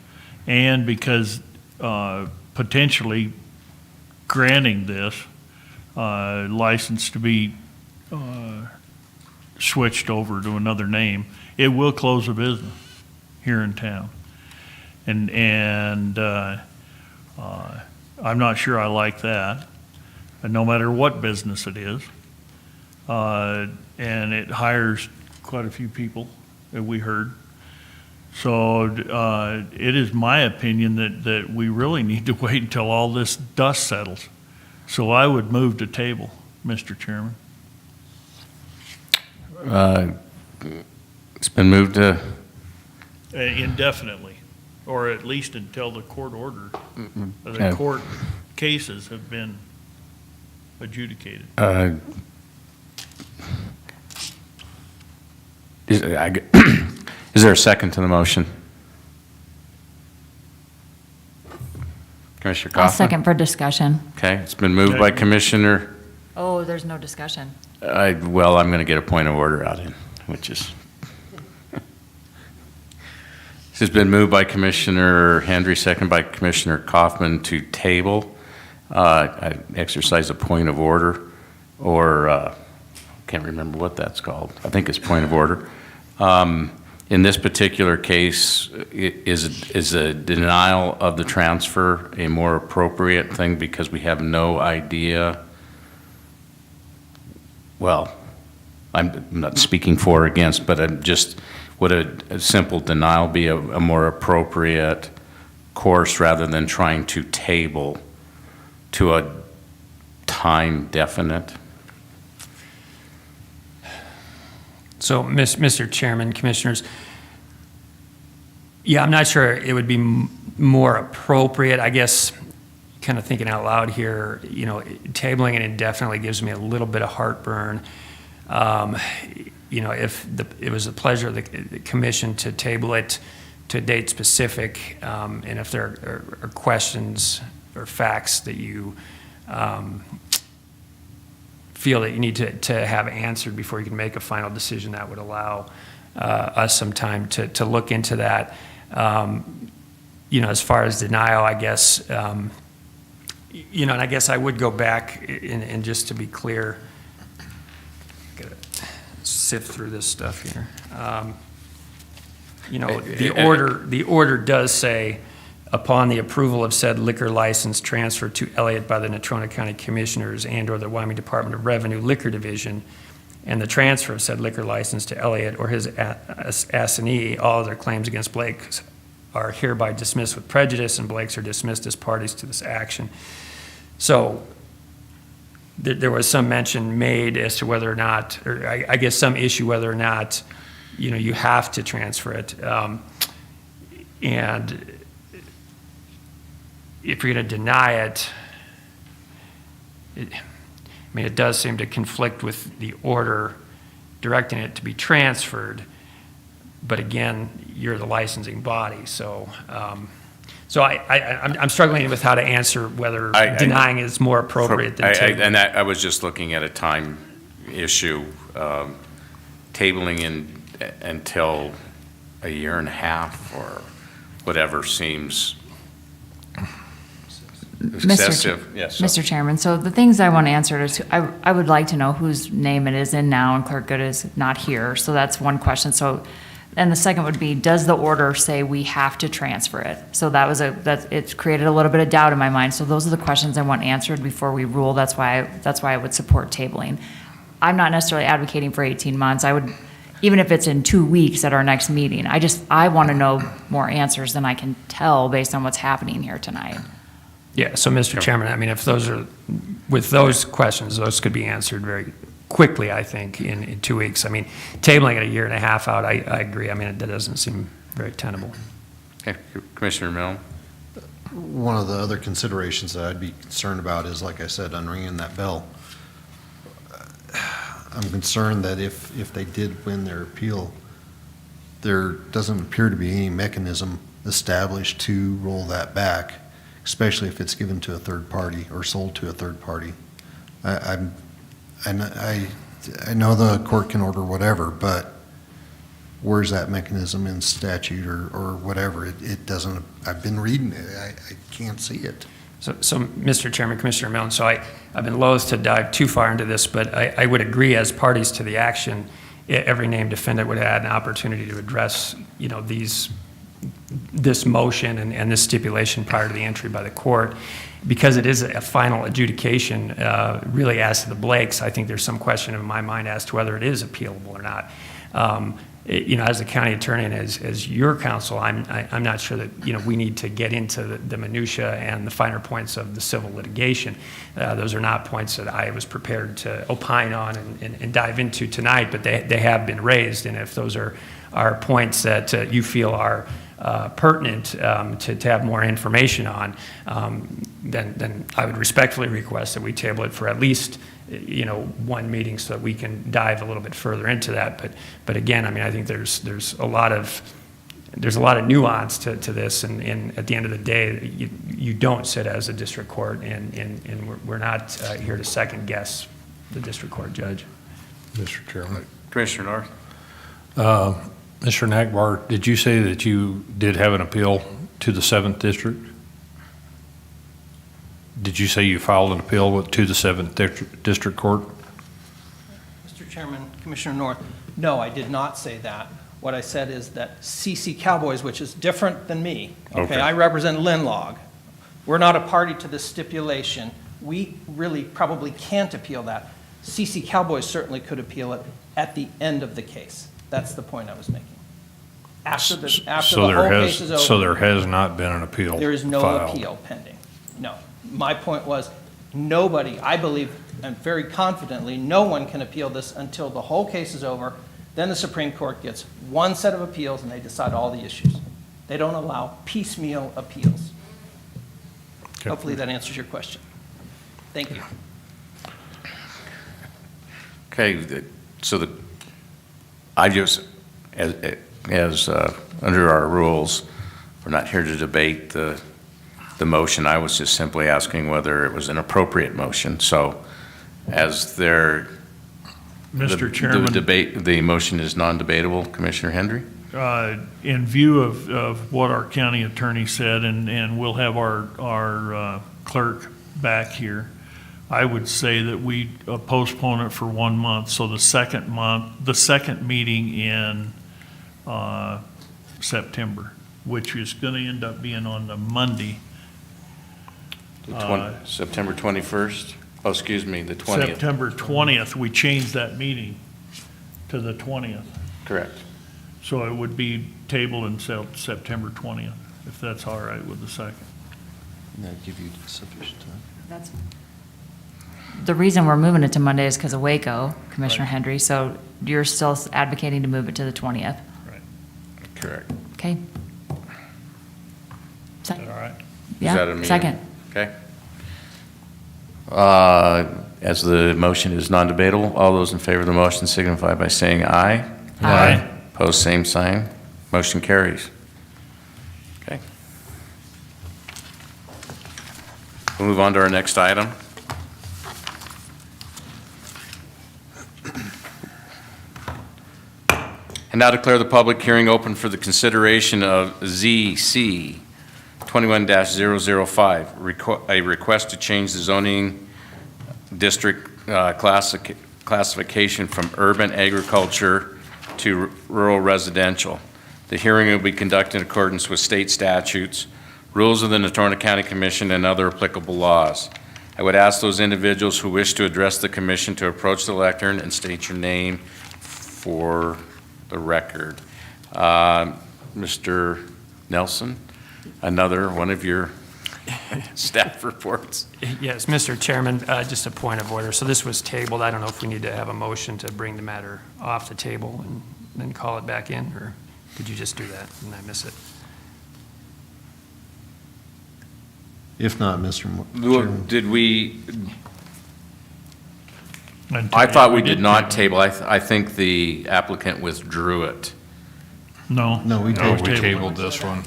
and because potentially granting this license to be switched over to another name, it will close a business here in town. And I'm not sure I like that, no matter what business it is. And it hires quite a few people that we heard. So it is my opinion that we really need to wait until all this dust settles. So I would move to table, Mr. Chairman. It's been moved to, Indefinitely, or at least until the court order, Yeah. the court cases have been adjudicated. Is there a second to the motion? Commissioner Kaufman? I'll second for discussion. Okay, it's been moved by Commissioner, Oh, there's no discussion. well, I'm going to get a point of order out in, which is, this has been moved by Commissioner Hendry, second by Commissioner Kaufman to table. I exercise a point of order, or can't remember what that's called. I think it's point of order. In this particular case, is a denial of the transfer a more appropriate thing because we have no idea? Well, I'm not speaking for or against, but I'm just, would a simple denial be a more appropriate course rather than trying to table to a time definite? So, Mr. Chairman, Commissioners, yeah, I'm not sure it would be more appropriate. I guess, kind of thinking out loud here, you know, tabling it indefinitely gives me a little bit of heartburn. You know, if it was a pleasure of the commission to table it to a date specific, and if there are questions or facts that you feel that you need to have answered before you can make a final decision, that would allow us some time to look into that. You know, as far as denial, I guess, you know, and I guess I would go back and just to be clear, gotta sift through this stuff here. You know, the order does say, upon the approval of said liquor license transfer to Elliott by the Natrona County Commissioners and/or the Wyoming Department of Revenue Liquor Division, and the transfer of said liquor license to Elliott or his assignee, all other claims against Blake are hereby dismissed with prejudice, and Blake's are dismissed as parties to this action. So there was some mention made as to whether or not, or I guess some issue whether or not, you know, you have to transfer it. And if you're going to deny it, I mean, it does seem to conflict with the order directing it to be transferred. But again, you're the licensing body, so I'm struggling with how to answer whether denying is more appropriate than tabling. And I was just looking at a time issue, tabling until a year and a half or whatever seems excessive. Yes. Mr. Chairman, so the things I want to answer is, I would like to know whose name it is in now, and Clerk Good is not here, so that's one question. So, and the second would be, does the order say we have to transfer it? So it's created a little bit of doubt in my mind. So those are the questions I want answered before we rule. That's why I would support tabling. I'm not necessarily advocating for 18 months. I would, even if it's in 2 weeks at our next meeting, I want to know more answers than I can tell based on what's happening here tonight. Yeah, so Mr. Chairman, I mean, if those are, with those questions, those could be answered very quickly, I think, in 2 weeks. I mean, tabling it a year and a half out, I agree. I mean, that doesn't seem very tenable. Okay, Commissioner Milne? One of the other considerations that I'd be concerned about is, like I said, unringing that bell. I'm concerned that if they did win their appeal, there doesn't appear to be any mechanism established to roll that back, especially if it's given to a third party or sold to a third party. I know the court can order whatever, but where's that mechanism in statute or whatever? It doesn't, I've been reading it, I can't see it. So, Mr. Chairman, Commissioner Milne, so I've been loath to dive too far into this, but I would agree as parties to the action, every named defendant would have had an opportunity to address, you know, this motion and this stipulation prior to the entry by the court. Because it is a final adjudication, really as to the Blakes, I think there's some question in my mind as to whether it is appealable or not. as a county attorney and as your counsel, I'm not sure that, we need to get into the minutia and the finer points of the civil litigation. Those are not points that I was prepared to opine on and dive into tonight, but they have been raised. And if those are points that you feel are pertinent to have more information on, then I would respectfully request that we table it for at least one meeting so that we can dive a little bit further into that. But again, I think there's a lot of nuance to this, and at the end of the day, you don't sit as a district court, and we're not here to second guess the district court judge. Mr. Chairman. Commissioner North? Mr. Nakbar, did you say that you did have an appeal to the 7th District? Did you say you filed an appeal to the 7th District Court? Mr. Chairman, Commissioner North, no, I did not say that. What I said is that CC Cowboys, which is different than me, Okay. I represent Linlog. We're not a party to this stipulation. We really probably can't appeal that. CC Cowboys certainly could appeal it at the end of the case. That's the point I was making. After the whole case is over. So there has not been an appeal filed? There is no appeal pending. No. My point was, nobody, I believe, and very confidently, no one can appeal this until the whole case is over. Then the Supreme Court gets one set of appeals and they decide all the issues. They don't allow piecemeal appeals. Okay. Hopefully that answers your question. Thank you. Okay, so I just, as under our rules, we're not here to debate the motion. I was just simply asking whether it was an appropriate motion. So as there, Mr. Chairman. The motion is non-debatable, Commissioner Hendry? In view of what our county attorney said, and we'll have our clerk back here, I would say that we postpone it for 1 month, so the second meeting in September, which is going to end up being on the Monday. September 21st? Oh, excuse me, the 20th. September 20th, we changed that meeting to the 20th. Correct. So it would be tabled until September 20th, if that's all right with the second. That'd give you sufficient time. That's, the reason we're moving it to Monday is because of Waco, Commissioner Right. Hendry, so you're still advocating to move it to the 20th, Correct. okay? Is that all right? Is that a Yeah, meeting? second. Okay. As the motion is non-debatable, all those in favor of the motion signify by saying aye. Aye. Opposed, same sign. Motion carries. Okay. We'll move on to our next item. And now declare the public hearing open for the consideration of ZC 21-005, a request to change the zoning district classification from urban agriculture to rural residential. The hearing will be conducted in accordance with state statutes, rules of the Natrona County Commission, and other applicable laws. I would ask those individuals who wish to address the commission to approach the lectern and state your name for the record. Mr. Nelson, another one of your staff reports. Yes, Mr. Chairman, just a point of order. So this was tabled. I don't know if we need to have a motion to bring the matter off the table and then call it back in, or did you just do that and I miss it? If not, Mr. Chairman. Did we, I thought we did not table. I think the applicant withdrew it. No. No, we No, we tabled tabled this one.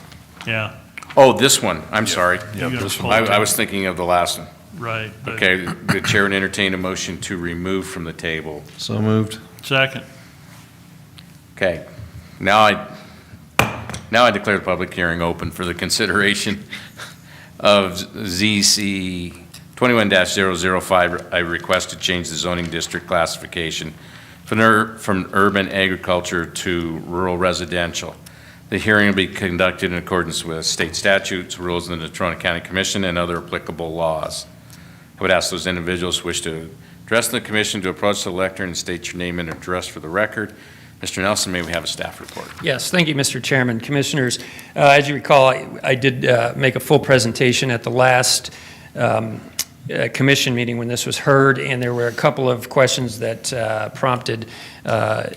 Yeah, Oh, this one, I'm sorry. Yeah, You this gotta one. I was thinking of the last one. right. but- Okay, the chair would entertain a motion to remove from the table. So moved. Second. Okay, now I declare the public hearing open for the consideration of ZC 21-005, a request to change the zoning district classification from urban agriculture to rural residential. The hearing will be conducted in accordance with state statutes, rules of the Natrona County Commission, and other applicable laws. I would ask those individuals who wish to address the commission to approach the lectern and state your name and address for the record. Mr. Nelson, may we have a staff report? Yes, thank you, Mr. Chairman. Commissioners, as you recall, I did make a full presentation at the last commission meeting when this was heard, and there were a couple of questions that prompted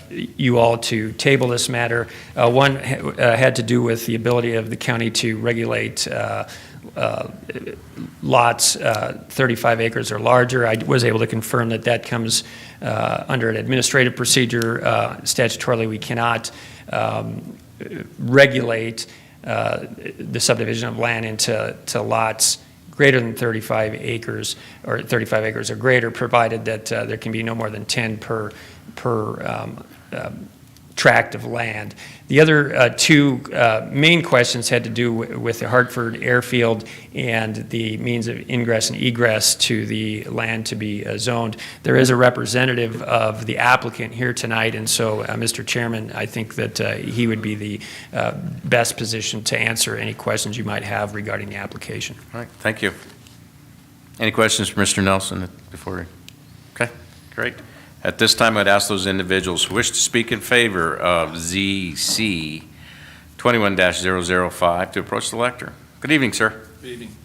you all to table this matter. One had to do with the ability of the county to regulate lots 35 acres or larger. I was able to confirm that that comes under an administrative procedure. Statutorily, we cannot regulate the subdivision of land into lots greater than 35 acres or 35 acres or greater, provided that there can be no more than 10 per tract of land. The other two main questions had to do with the Hartford airfield and the means of ingress and egress to the land to be zoned. There is a representative of the applicant here tonight, and so, Mr. Chairman, I think that he would be the best position to answer any questions you might have regarding the application. All right, thank you. Any questions for Mr. Nelson before we? Okay, great. At this time, I'd ask those individuals who wish to speak in favor of ZC 21-005 to approach the lectern. Good evening, sir. Good evening.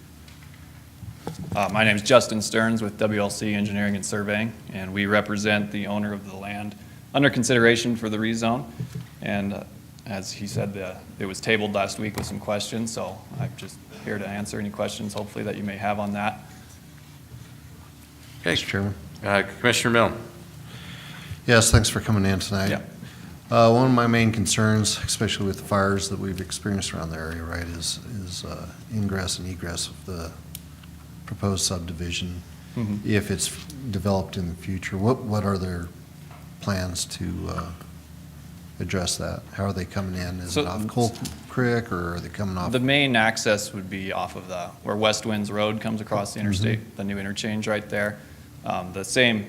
My name is Justin Stearns with WLC Engineering and Surveying, and we represent the owner of the land under consideration for the rezone. And as he said, it was tabled last week with some questions, so I'm just here to answer any questions, hopefully, that you may have on that. Okay, Mr. Chairman. Commissioner Milne. Yes, thanks for coming in tonight. Yeah. One of my main concerns, especially with the fires that we've experienced around the area, right, is ingress and egress of the proposed subdivision. Mhm. If it's developed in the future, what are their plans to address that? How are they coming in? Is So- it off Coal Creek, or are they coming off? The main access would be off of where West Winds Road comes across the interstate, the new interchange right there. The same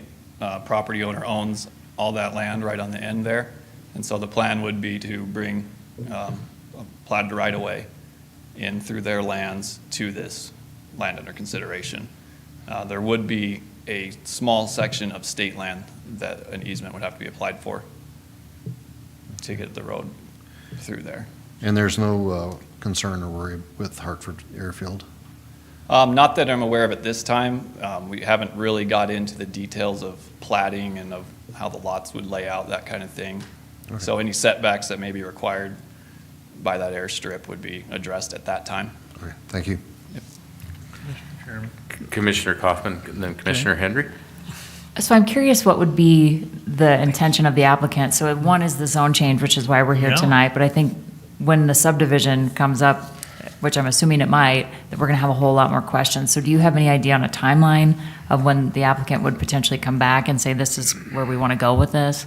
property owner owns all that land right on the end there. And so the plan would be to bring a platted right-of-way in through their lands to this land under consideration. There would be a small section of state land that an easement would have to be applied for to get the road through there. And there's no concern or worry with Hartford Airfield? Not that I'm aware of at this time. We haven't really got into the details of platting and of how the lots would lay out, that kind of thing. Okay. So any setbacks that may be required by that airstrip would be addressed at that time. Okay, thank you. Commissioner Kaufman, and then Commissioner Hendry. So I'm curious what would be the intention of the applicant. So one is the zone change, which is why we're here Yeah. tonight, but I think when the subdivision comes up, which I'm assuming it might, that we're going to have a whole lot more questions. So do you have any idea on a timeline of when the applicant would potentially come back and say, this is where we want to go with this?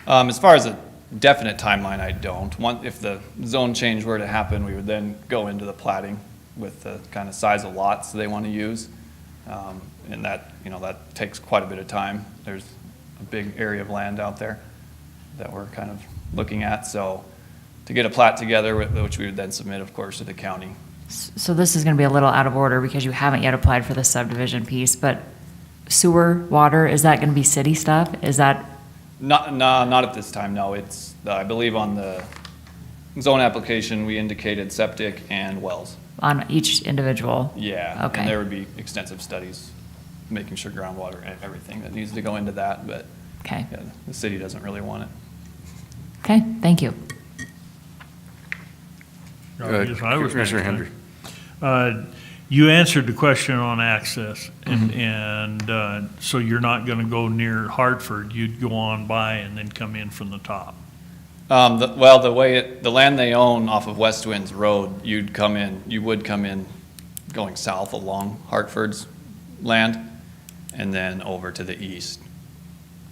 As far as a definite timeline, I don't. If the zone change were to happen, we would then go into the platting with the kind of size of lots they want to use. And that, that takes quite a bit of time. There's a big area of land out there that we're kind of looking at. So to get a plat together, which we would then submit, of course, to the county. So this is going to be a little out of order because you haven't yet applied for the subdivision piece, but sewer, water, is that going to be city stuff? Is that? Not at this time, no. It's, I believe on the zone application, we indicated septic and wells. On each individual? Yeah. Okay. And there would be extensive studies, making sure groundwater and everything that needs to go into that, but Okay. yeah, the city doesn't really want it. Okay, thank you. I guess I was Commissioner next, Hendry. You answered the question on access, and so you're not going to go near Hartford. You'd go on by and then come in from the top. The land they own off of West Winds Road, you would come in going south along Hartford's land and then over to the east,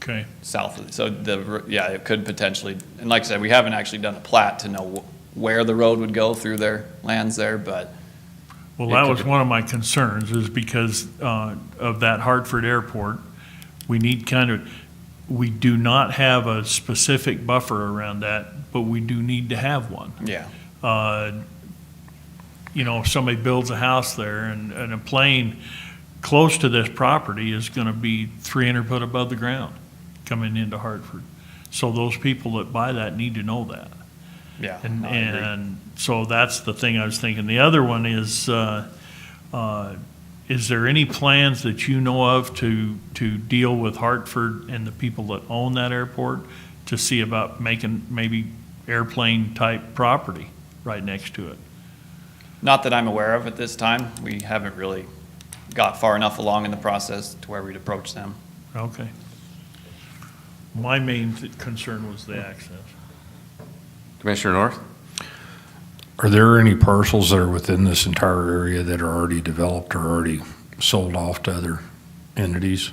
Okay. south of, so it could potentially, and like I said, we haven't actually done a plat to know where the road would go through their lands there, but. Well, that was one of my concerns, is because of that Hartford airport, we do not have a specific buffer around that, but we do need to have one. Yeah. If somebody builds a house there and a plane close to this property is going to be 300 foot above the ground coming into Hartford. So those people that buy that need to know that. Yeah. And, no, I agree. and so that's the thing I was thinking. The other one is there any plans that you know of to deal with Hartford and the people that own that airport to see about making maybe airplane-type property right next to it? Not that I'm aware of at this time. We haven't really got far enough along in the process to where we'd approach them. Okay. My main concern was the access. Commissioner North? Are there any parcels that are within this entire area that are already developed or already sold off to other entities?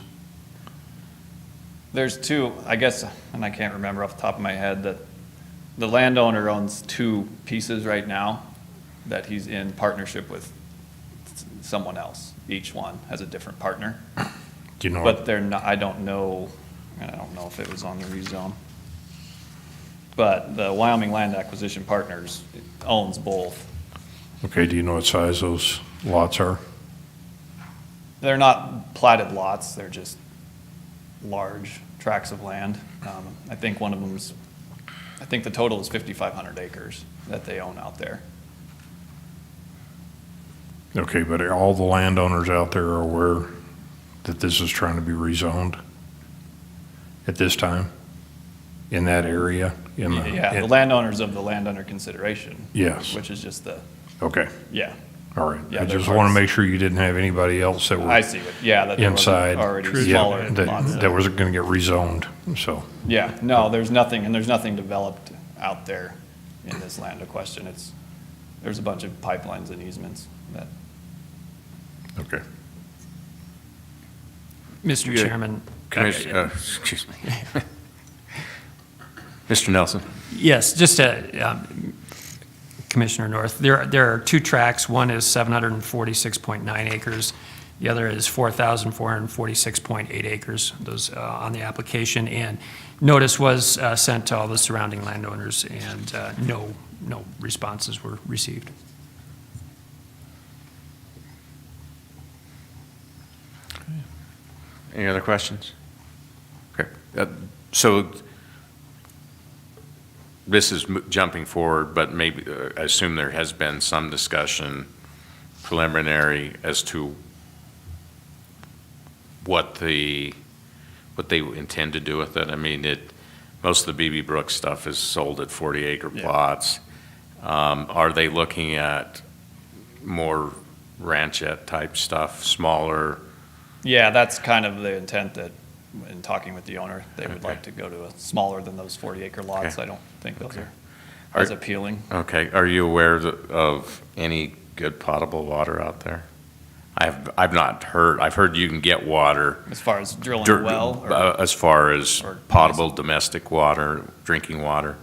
There's two, I guess, and I can't remember off the top of my head, that the landowner owns two pieces right now that he's in partnership with someone else. Each one has a different partner. Do you know? But they're not, I don't know if it was on the rezone. But the Wyoming Land Acquisition Partners owns both. Okay, do you know what size those lots are? They're not platted lots, they're just large tracts of land. I think one of them's, I think the total is 5,500 acres that they own out there. Okay, but all the landowners out there are aware that this is trying to be rezoned at this time in that area? Yeah, the landowners of the land under consideration. Yes. Which is just the, Okay, yeah, all right. Yeah, I they're just want parts. to make sure you didn't have anybody else that I were see it, yeah, that there was inside. already Yeah, smaller lots. that was going to get rezoned, so. Yeah, no, there's nothing, and there's nothing developed out there in this land of question. There's a bunch of pipelines and easements that, Okay. Mr. Yeah. Chairman. Excuse me. Mr. Nelson? Yes, just Commissioner North, there are two tracks. One is 746.9 acres. The other is 4,446.8 acres, those on the application. And notice was sent to all the surrounding landowners, and no responses were received. Any other questions? Okay, so this is jumping forward, but maybe, I assume there has been some discussion preliminary as to what they intend to do with it. I mean, most of the BB Brooks stuff is sold at 40-acre Yeah. plots. Are they looking at more ranchette-type stuff, smaller? yeah, that's kind of the intent that, in talking with the owner, they would Okay. like to go to a smaller than those 40-acre lots. Okay. I don't think those Okay. are as appealing. Okay, are you aware of any good potable water out there? I've not heard, I've heard you can get water. As far as drilling a well, or, As far as or- potable domestic water, drinking water?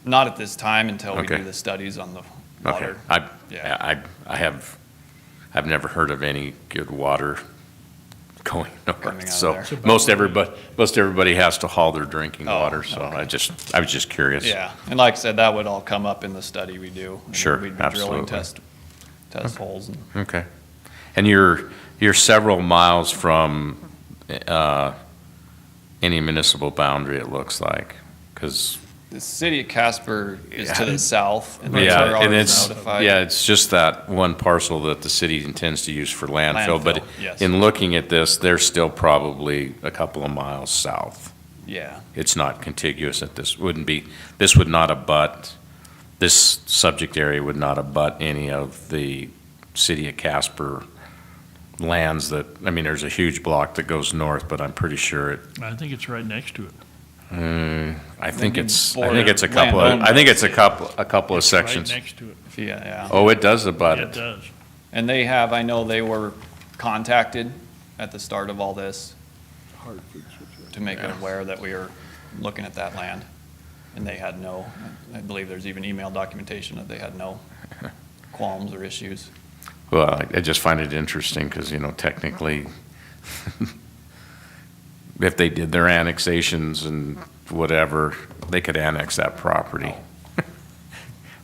not at this time until we Okay. do the studies on the Okay, water. Yeah. I've never heard of any good water going Coming north. out of So there. most everybody has to haul their drinking Oh, water, so okay. I was just curious. Yeah, and like I said, that would all come up in the study we do. and Sure, We'd be drilling absolutely. test holes and. Okay. And you're several miles from any municipal boundary, it looks like, because, The city of Casper is to Yeah. the south, and they're yeah, and already it's, notified. yeah, it's just that one parcel that the city intends to use for landfill. But Landfill, yes. in looking at this, they're still probably a couple of miles south. Yeah, It's not contiguous at this, this would not abut, this subject area would not abut any of the city of Casper lands that, I mean, there's a huge block that goes north, but I'm pretty sure I think it's right next to it. I think it's a Land couple of, owned I think by it's the a couple of It's right sections. next to it. yeah. Oh, it does abut It it. does. And they have, I know they were contacted at the start of all this to make it aware that we were looking at that land. And they had no, I believe there's even email documentation that they had no qualms or issues. Well, I just find it interesting because, technically, if they did their annexations and whatever, they could annex that property.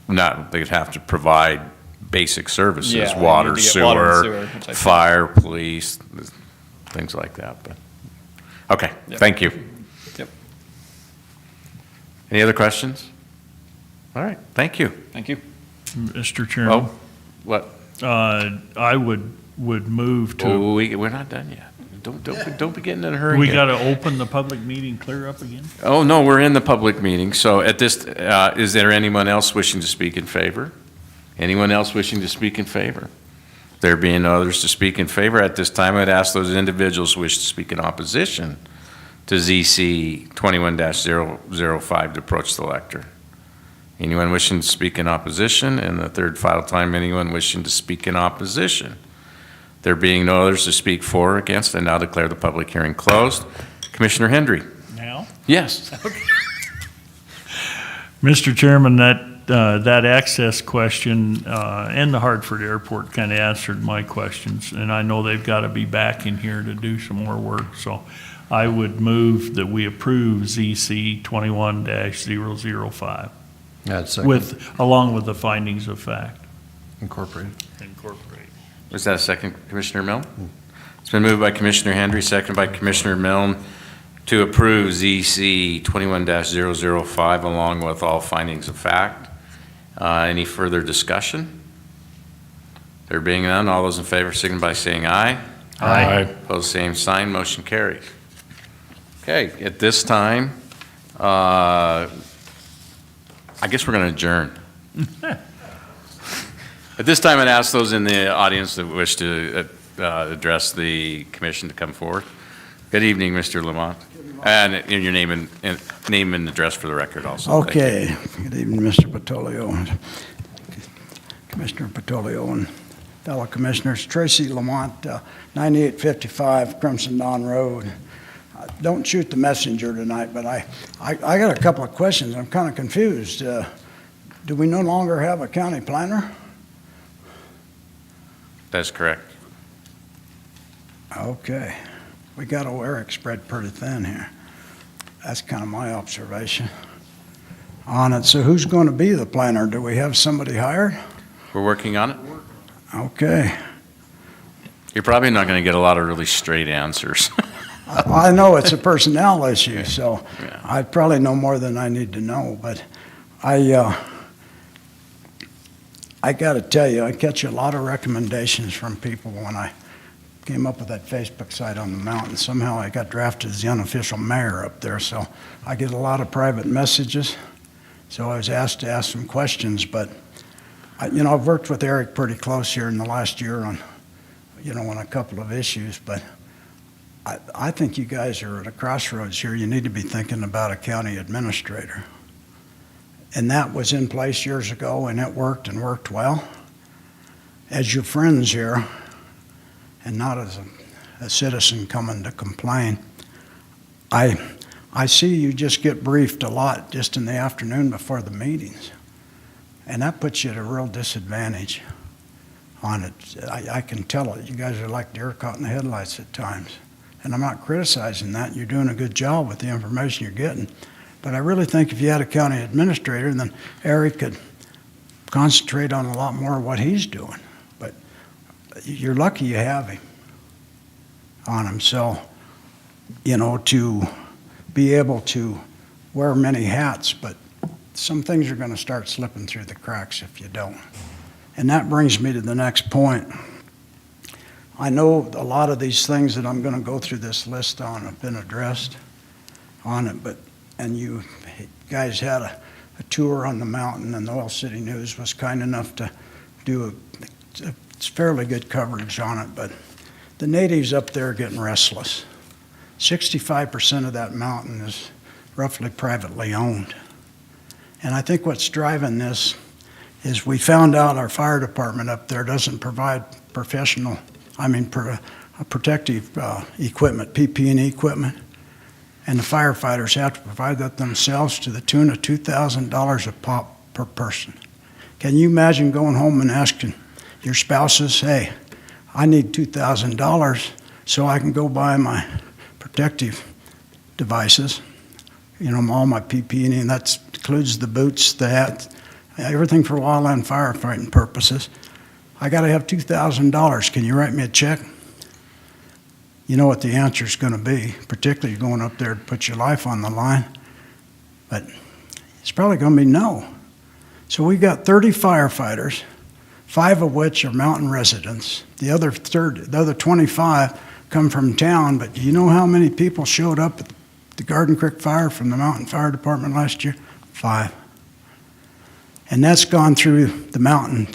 They'd have to provide basic services, Yeah, they water, need to get water and sewer, sewer, which I think- fire, police, things like that, but, okay, Yep. thank you. Yep. Any other questions? All right, thank you. Thank you. Mr. Chairman, Oh, what? I would move to, Oh, we're not done yet. Don't be getting in a hurry. we here. got to open the public meeting clear up again? Oh, no, we're in the public meeting. So at this, is there anyone else wishing to speak in favor? Anyone else wishing to speak in favor? There being no others to speak in favor at this time, I'd ask those individuals who wish to speak in opposition to ZC 21-005 to approach the lectern. Anyone wishing to speak in opposition? And the third final time, anyone wishing to speak in opposition? There being no others to speak for or against, I now declare the public hearing closed. Commissioner Hendry? Now? Yes. Mr. Chairman, that access question and the Hartford Airport kind of answered my questions, and I know they've got to be back in here to do some more work, so I would move that we approve ZC 21-005 along with the findings of fact. Incorporated. Incorporate. Was that a second, Commissioner Milne? It's been moved by Commissioner Hendry, seconded by Commissioner Milne to approve ZC 21-005 along with all findings of fact. Any further discussion? There being none, all those in favor signify by saying aye. Aye. Opposed, same sign, motion carries. Okay, at this time, I guess we're going to adjourn. At this time, I'd ask those in the audience that wish to address the commission to come forward. Good evening, Mr. Lamont. And your name and address for the record also. Thank you. Okay, good evening, Mr. Patolio, Commissioner Patolio, and fellow commissioners. Tracy Lamont, 9855 Crimson Dawn Road. Don't shoot the messenger tonight, but I got a couple of questions. I'm kind of confused. Do we no longer have a county planner? That's correct. Okay. We got old Eric spread pretty thin here. That's kind of my observation on it. So who's going to be the planner? Do we have somebody hired? We're working on it. Okay. You're probably not going to get a lot of really straight answers. I know it's a personnel issue, so Yeah. I probably know more than I need to know, but I got to tell you, I catch a lot of recommendations from people when I came up with that Facebook site on the mountain. Somehow I got drafted as the unofficial mayor up there, so I get a lot of private messages. So I was asked to ask some questions, but I've worked with Eric pretty close here in the last year on a couple of issues, but I think you guys are at a crossroads here. You need to be thinking about a county administrator. And that was in place years ago, and it worked and worked well. As your friends here, and not as a citizen coming to complain, I see you just get briefed a lot just in the afternoon before the meetings. And that puts you at a real disadvantage on it. I can tell it. You guys are like deer caught in the headlights at times. And I'm not criticizing that. You're doing a good job with the information you're getting. But I really think if you had a county administrator, then Eric could concentrate on a lot more of what he's doing. But you're lucky you have him on him. So, to be able to wear many hats, but some things are going to start slipping through the cracks if you don't. And that brings me to the next point. I know a lot of these things that I'm going to go through this list on have been addressed on it, and you guys had a tour on the mountain, and the Oil City News was kind enough to do a fairly good coverage on it, but the natives up there are getting restless. 65% of that mountain is roughly privately owned. And I think what's driving this is we found out our fire department up there doesn't provide protective equipment, PPE equipment, and the firefighters have to provide that themselves to the tune of $2,000 a pop per person. Can you imagine going home and asking your spouses, hey, I need $2,000 so I can go buy my protective devices, all my PPE, and that includes the boots, the hat, everything for wildland firefighting purposes. I got to have $2,000. Can you write me a check? You know what the answer is going to be, particularly going up there to put your life on the line. But, It's probably going to be no. So we got 30 firefighters, 5 of which are mountain residents. The other 25 come from town, but do you know how many people showed up at the Garden Creek Fire from the Mountain Fire Department last year? 5. And that's gone through the mountain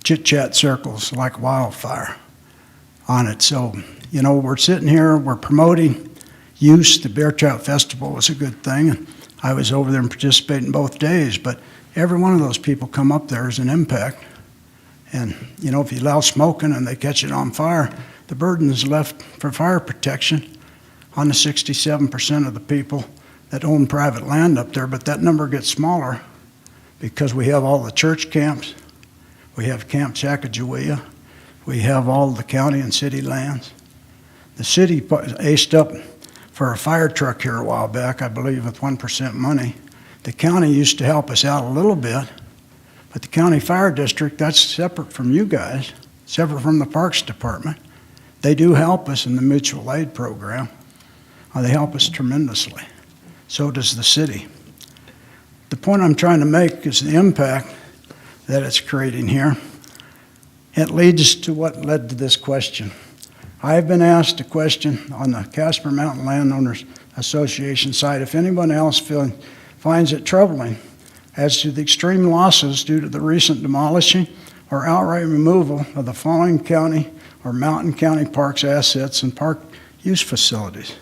chit-chat circles like wildfire on it. So, we're sitting here, we're promoting use. The Bear Trout Festival was a good thing, and I was over there and participating both days, but every one of those people come up there as an impact. And, if you allow smoking and they catch it on fire, the burden is left for fire protection on the 67% of the people that own private land up there, but that number gets smaller because we have all the church camps, we have Camp Sacagawea, we have all the county and city lands. The city aced up for a fire truck here a while back, I believe with 1% money. The county used to help us out a little bit, but the county fire district, that's separate from you guys, separate from the Parks Department. They do help us in the mutual aid program. They help us tremendously. So does the city. The point I'm trying to make is the impact that it's creating here. It leads to what led to this question. I've been asked a question on the Casper Mountain Landowners Association side, if anyone else finds it troubling as to the extreme losses due to the recent demolishing or outright removal of the following county or mountain county parks assets and park use facilities.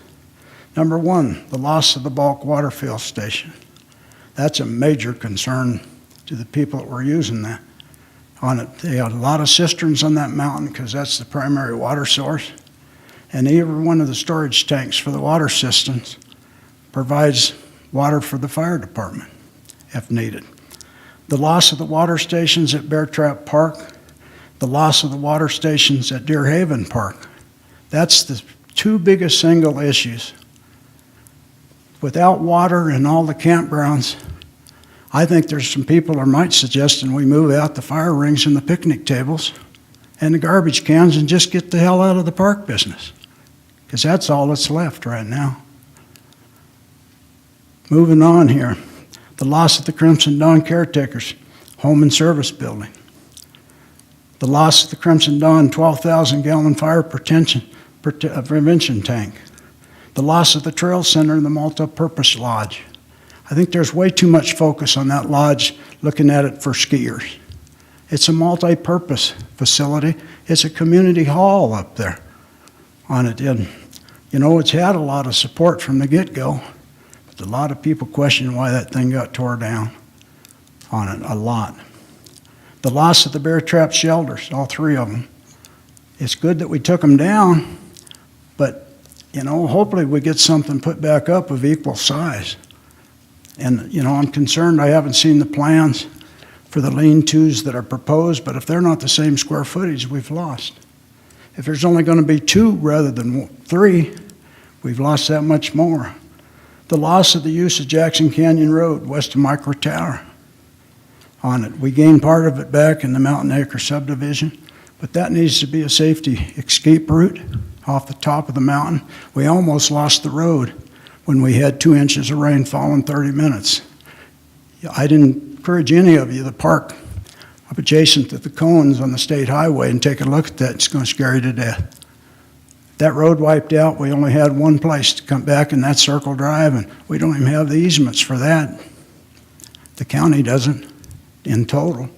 Number 1, the loss of the bulk water fill station. That's a major concern to the people that were using that. On it, they had a lot of cisterns on that mountain because that's the primary water source. And every one of the storage tanks for the water systems provides water for the fire department if needed. The loss of the water stations at Bear Trap Park, the loss of the water stations at Deer Haven Park. That's the 2 biggest single issues. Without water in all the campgrounds, I think there's some people that might suggest we move out the fire rings and the picnic tables and the garbage cans and just get the hell out of the park business, because that's all that's left right now. Moving on here, the loss of the Crimson Dawn Caretakers Home and Service Building. The loss of the Crimson Dawn 12,000-gallon fire prevention tank. The loss of the Trail Center and the multi-purpose lodge. I think there's way too much focus on that lodge looking at it for skiers. It's a multi-purpose facility. It's a community hall up there on it. And, it's had a lot of support from the get-go, but a lot of people question why that thing got tore down on it, a lot. The loss of the bear trap shelters, all 3 of them. It's good that we took them down, but, hopefully we get something put back up of equal size. And, I'm concerned, I haven't seen the plans for the lean-tos that are proposed, but if they're not the same square footage, we've lost. If there's only going to be 2 rather than 3, we've lost that much more. The loss of the use of Jackson Canyon Road west of Micro Tower on it. We gained part of it back in the Mountain Acre subdivision, but that needs to be a safety escape route off the top of the mountain. We almost lost the road when we had 2 inches of rainfall in 30 minutes. I didn't encourage any of you to park up adjacent to the cones on the state highway and take a look at that. It's going to scare you to death. That road wiped out. We only had one place to come back, and that's Circle Drive, and we don't even have the easements for that. The county doesn't in total.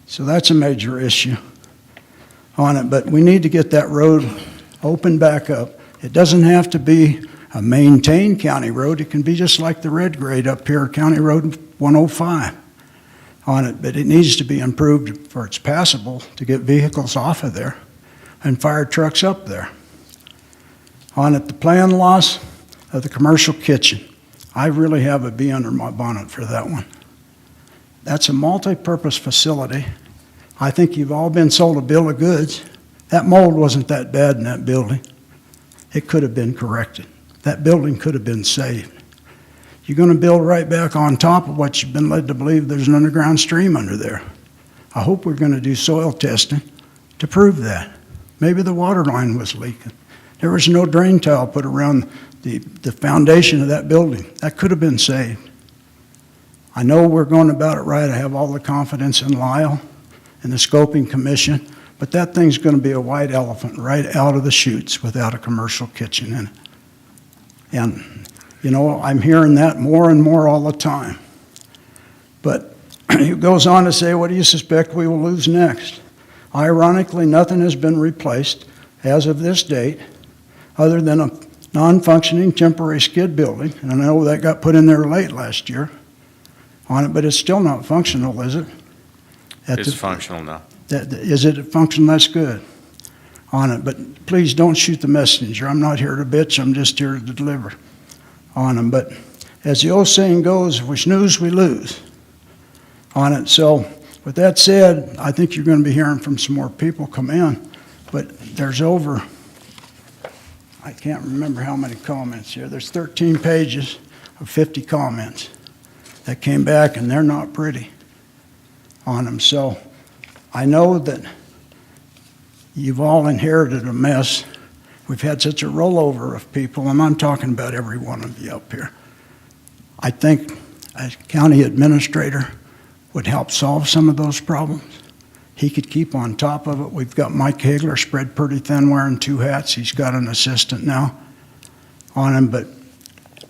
So that's a major issue on it, but we need to get that road opened back up. It doesn't have to be a maintained county road. It can be just like the red grade up here, County Road 105 on it, but it needs to be improved for it's passable to get vehicles off of there and fire trucks up there. On it, the planned loss of the commercial kitchen. I really have a bee under my bonnet for that one. That's a multi-purpose facility. I think you've all been sold a bill of goods. That mold wasn't that bad in that building. It could have been corrected. That building could have been saved. You're going to build right back on top of what you've been led to believe there's an underground stream under there. I hope we're going to do soil testing to prove that. Maybe the water line was leaking. There was no drain tile put around the foundation of that building. That could have been saved. I know we're going about it right. I have all the confidence in Lyle and the scoping commission, but that thing's going to be a white elephant right out of the chutes without a commercial kitchen in it. And, you know, I'm hearing that more and more all the time. But he goes on to say, what do you suspect we will lose next? Ironically, nothing has been replaced as of this date other than a non-functioning temporary skid building. And I know that got put in there late last year on it, but it's still not functional, is it? It's functional now. Is it functional? That's good on it. But please don't shoot the messenger. I'm not here to bitch. I'm just here to deliver on them. But as the old saying goes, if we snooze, we lose on it. So with that said, I think you're going to be hearing from some more people come in. But there's over, I can't remember how many comments here. There's 13 pages of 50 comments that came back, and they're not pretty on them. So I know that you've all inherited a mess. We've had such a rollover of people, and I'm talking about every one of you up here. I think a county administrator would help solve some of those problems. He could keep on top of it. We've got Mike Hagler spread pretty thin wearing two hats. He's got an assistant now on him, but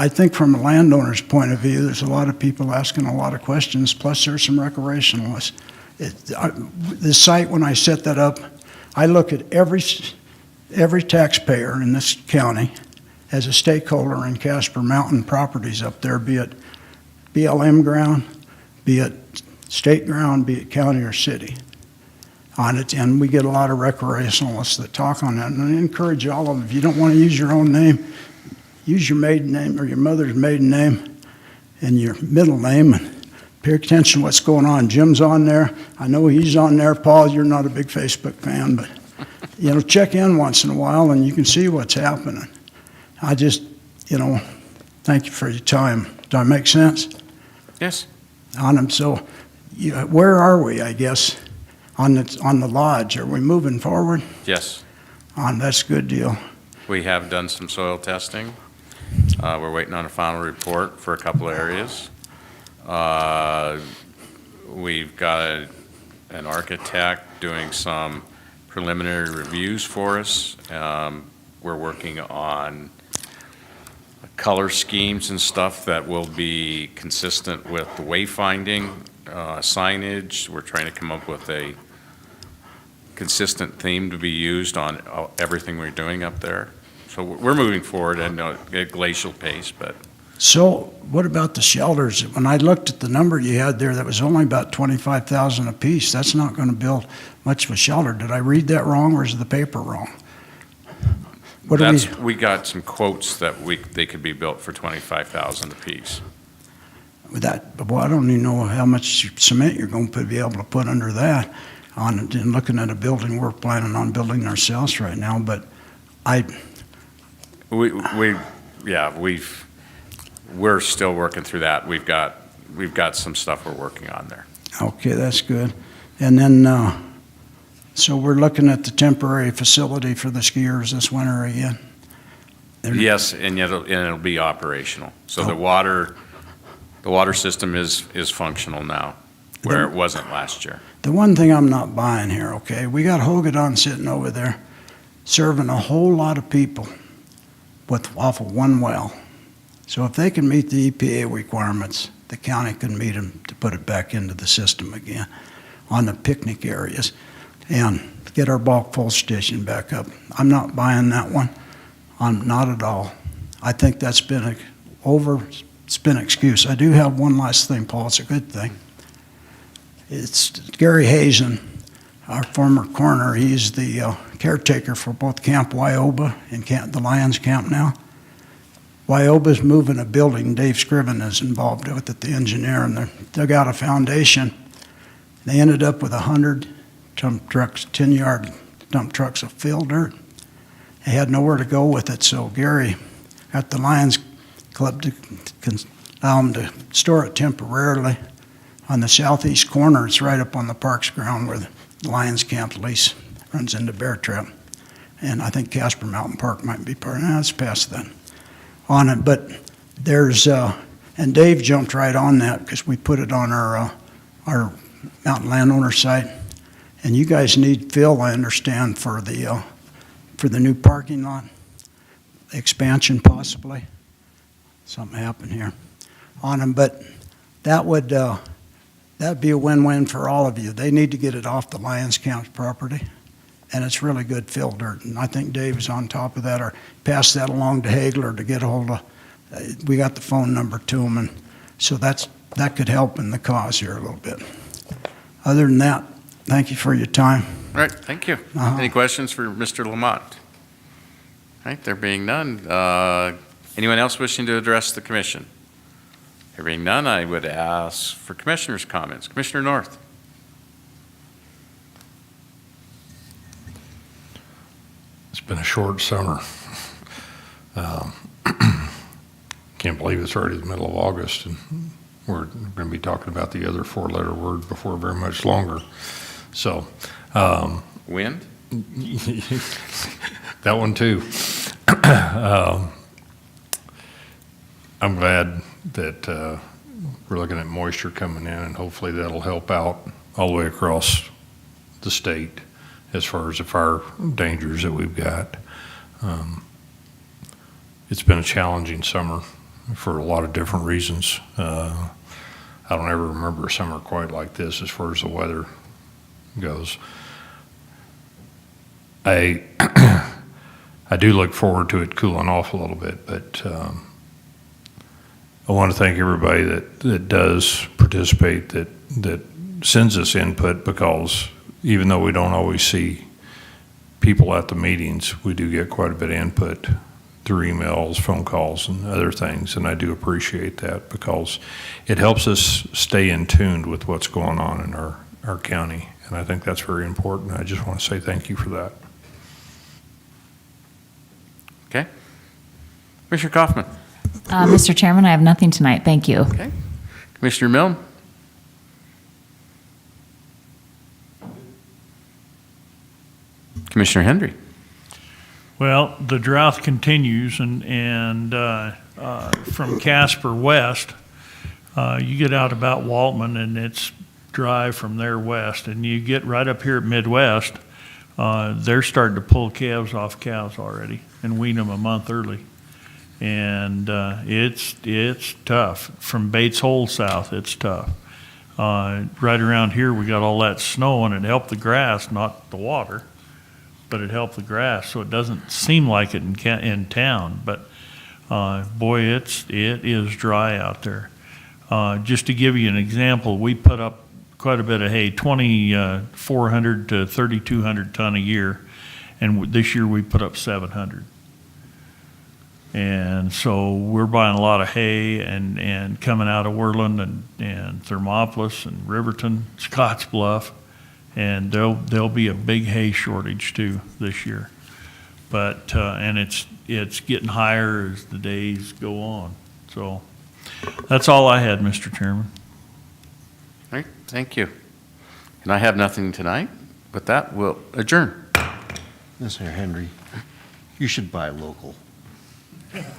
I think from a landowner's point of view, there's a lot of people asking a lot of questions, plus there's some recreationalists. The site, when I set that up, I look at every taxpayer in this county as a stakeholder in Casper Mountain properties up there, be it BLM ground, be it state ground, be it county or city on it. And we get a lot of recreationalists that talk on that. And I encourage all of them, if you don't want to use your own name, use your maiden name or your mother's maiden name and your middle name, and pay attention to what's going on. Jim's on there. I know he's on there. Paul, you're not a big Facebook fan, but you know, check in once in a while and you can see what's happening. I just, you know, thank you for your time. Does that make sense? Yes. On them. So where are we, I guess, on the lodge? Are we moving forward? Yes. That's a good deal. We have done some soil testing. We're waiting on a final report for a couple of areas. We've got an architect doing some preliminary reviews for us. We're working on color schemes and stuff that will be consistent with the wayfinding, signage. We're trying to come up with a consistent theme to be used on everything we're doing up there. So we're moving forward at a glacial pace, but. So what about the shelters? When I looked at the number you had there, that was only about $25,000 a piece. That's not going to build much of a shelter. Did I read that wrong, or is the paper wrong? We got some quotes that they could be built for $25,000 a piece. Well, I don't even know how much cement you're going to be able to put under that. And looking at a building we're planning on building ourselves right now, but we're still working through that. We've got some stuff we're working on there. Okay, that's good. And then, so we're looking at the temporary facility for the skiers this winter again? Yes, and it'll be operational. So the water system is functional now, where it wasn't last year. The one thing I'm not buying here, okay, we got Hogadon sitting over there serving a whole lot of people off of one well. So if they can meet the EPA requirements, the county can meet them to put it back into the system again on the picnic areas and get our bulk full station back up. I'm not buying that one. I'm not at all. I think that's been an excuse. I do have one last thing, Paul. It's a good thing. It's Gary Hazen, our former coroner. He's the caretaker for both Camp Wyoba and the Lions Camp now. Wyoba's moving a building. Dave Scriven is involved with it, the engineer, and they dug out a foundation. They ended up with 100 dump trucks, 10-yard dump trucks of filled dirt. They had nowhere to go with it, so Gary got the Lions Club to allow them to store it temporarily on the southeast corner. It's right up on the parks ground where the Lions Camp lease runs into Bear Trap. And I think Casper Mountain Park might be part of that. It's past that on it. But there's, and And Dave jumped right on that because we put it on our mountain landowner site. And you guys need fill, I understand, for the new parking lot, expansion possibly. Something happened here on them, but that'd be a win-win for all of you. They need to get it off the Lions Camp property, and it's really good fill dirt. And I think Dave is on top of that, or pass that along to Hagler to get a hold of. We got the phone number to him, and so that could help in the cause here a little bit. Other than that, thank you for your time. All right, thank you. Any questions for Mr. Lamont? All right, there being none, anyone else wishing to address the commission? There being none, I would ask for commissioners' comments. Commissioner North. It's been a short summer. Can't believe it's already the middle of August, and we're going to be talking about the other four-letter word before very much longer. So, Wind? that one too. I'm glad that we're looking at moisture coming in, and hopefully that'll help out all the way across the state as far as the fire dangers that we've got. It's been a challenging summer for a lot of different reasons. I don't ever remember a summer quite like this as far as the weather goes. I do look forward to it cooling off a little bit, but I want to thank everybody that does participate, that sends us input, because even though we don't always see people at the meetings, we do get quite a bit of input through emails, phone calls, and other things, and I do appreciate that because it helps us stay in tune with what's going on in our county, and I think that's very important. I just want to say thank you for that. Okay. Commissioner Kaufman. Mr. Chairman, I have nothing tonight. Thank you. Okay. Commissioner Milne. Commissioner Hendry. Well, the drought continues, and from Casper west, you get out about Waltman, and it's dry from there west, and you get right up here at Midwest, they're starting to pull calves off cows already and wean them a month early. And it's tough. From Bates Hole south, it's tough. Right around here, we got all that snow, and it helped the grass, not the water, but it helped the grass, so it doesn't seem like it in town. But boy, it is dry out there. Just to give you an example, we put up quite a bit of hay, 2,400 to 3,200 ton a year, and this year we put up 700. And so we're buying a lot of hay and coming out of Worland and Thermopolis and Riverton, Scottsbluff, and there'll be a big hay shortage too this year. But and it's getting higher as the days go on. So that's all I had, Mr. Chairman. All right, thank you. And I have nothing tonight. With that, we'll adjourn. Mr. Henry, you should buy local.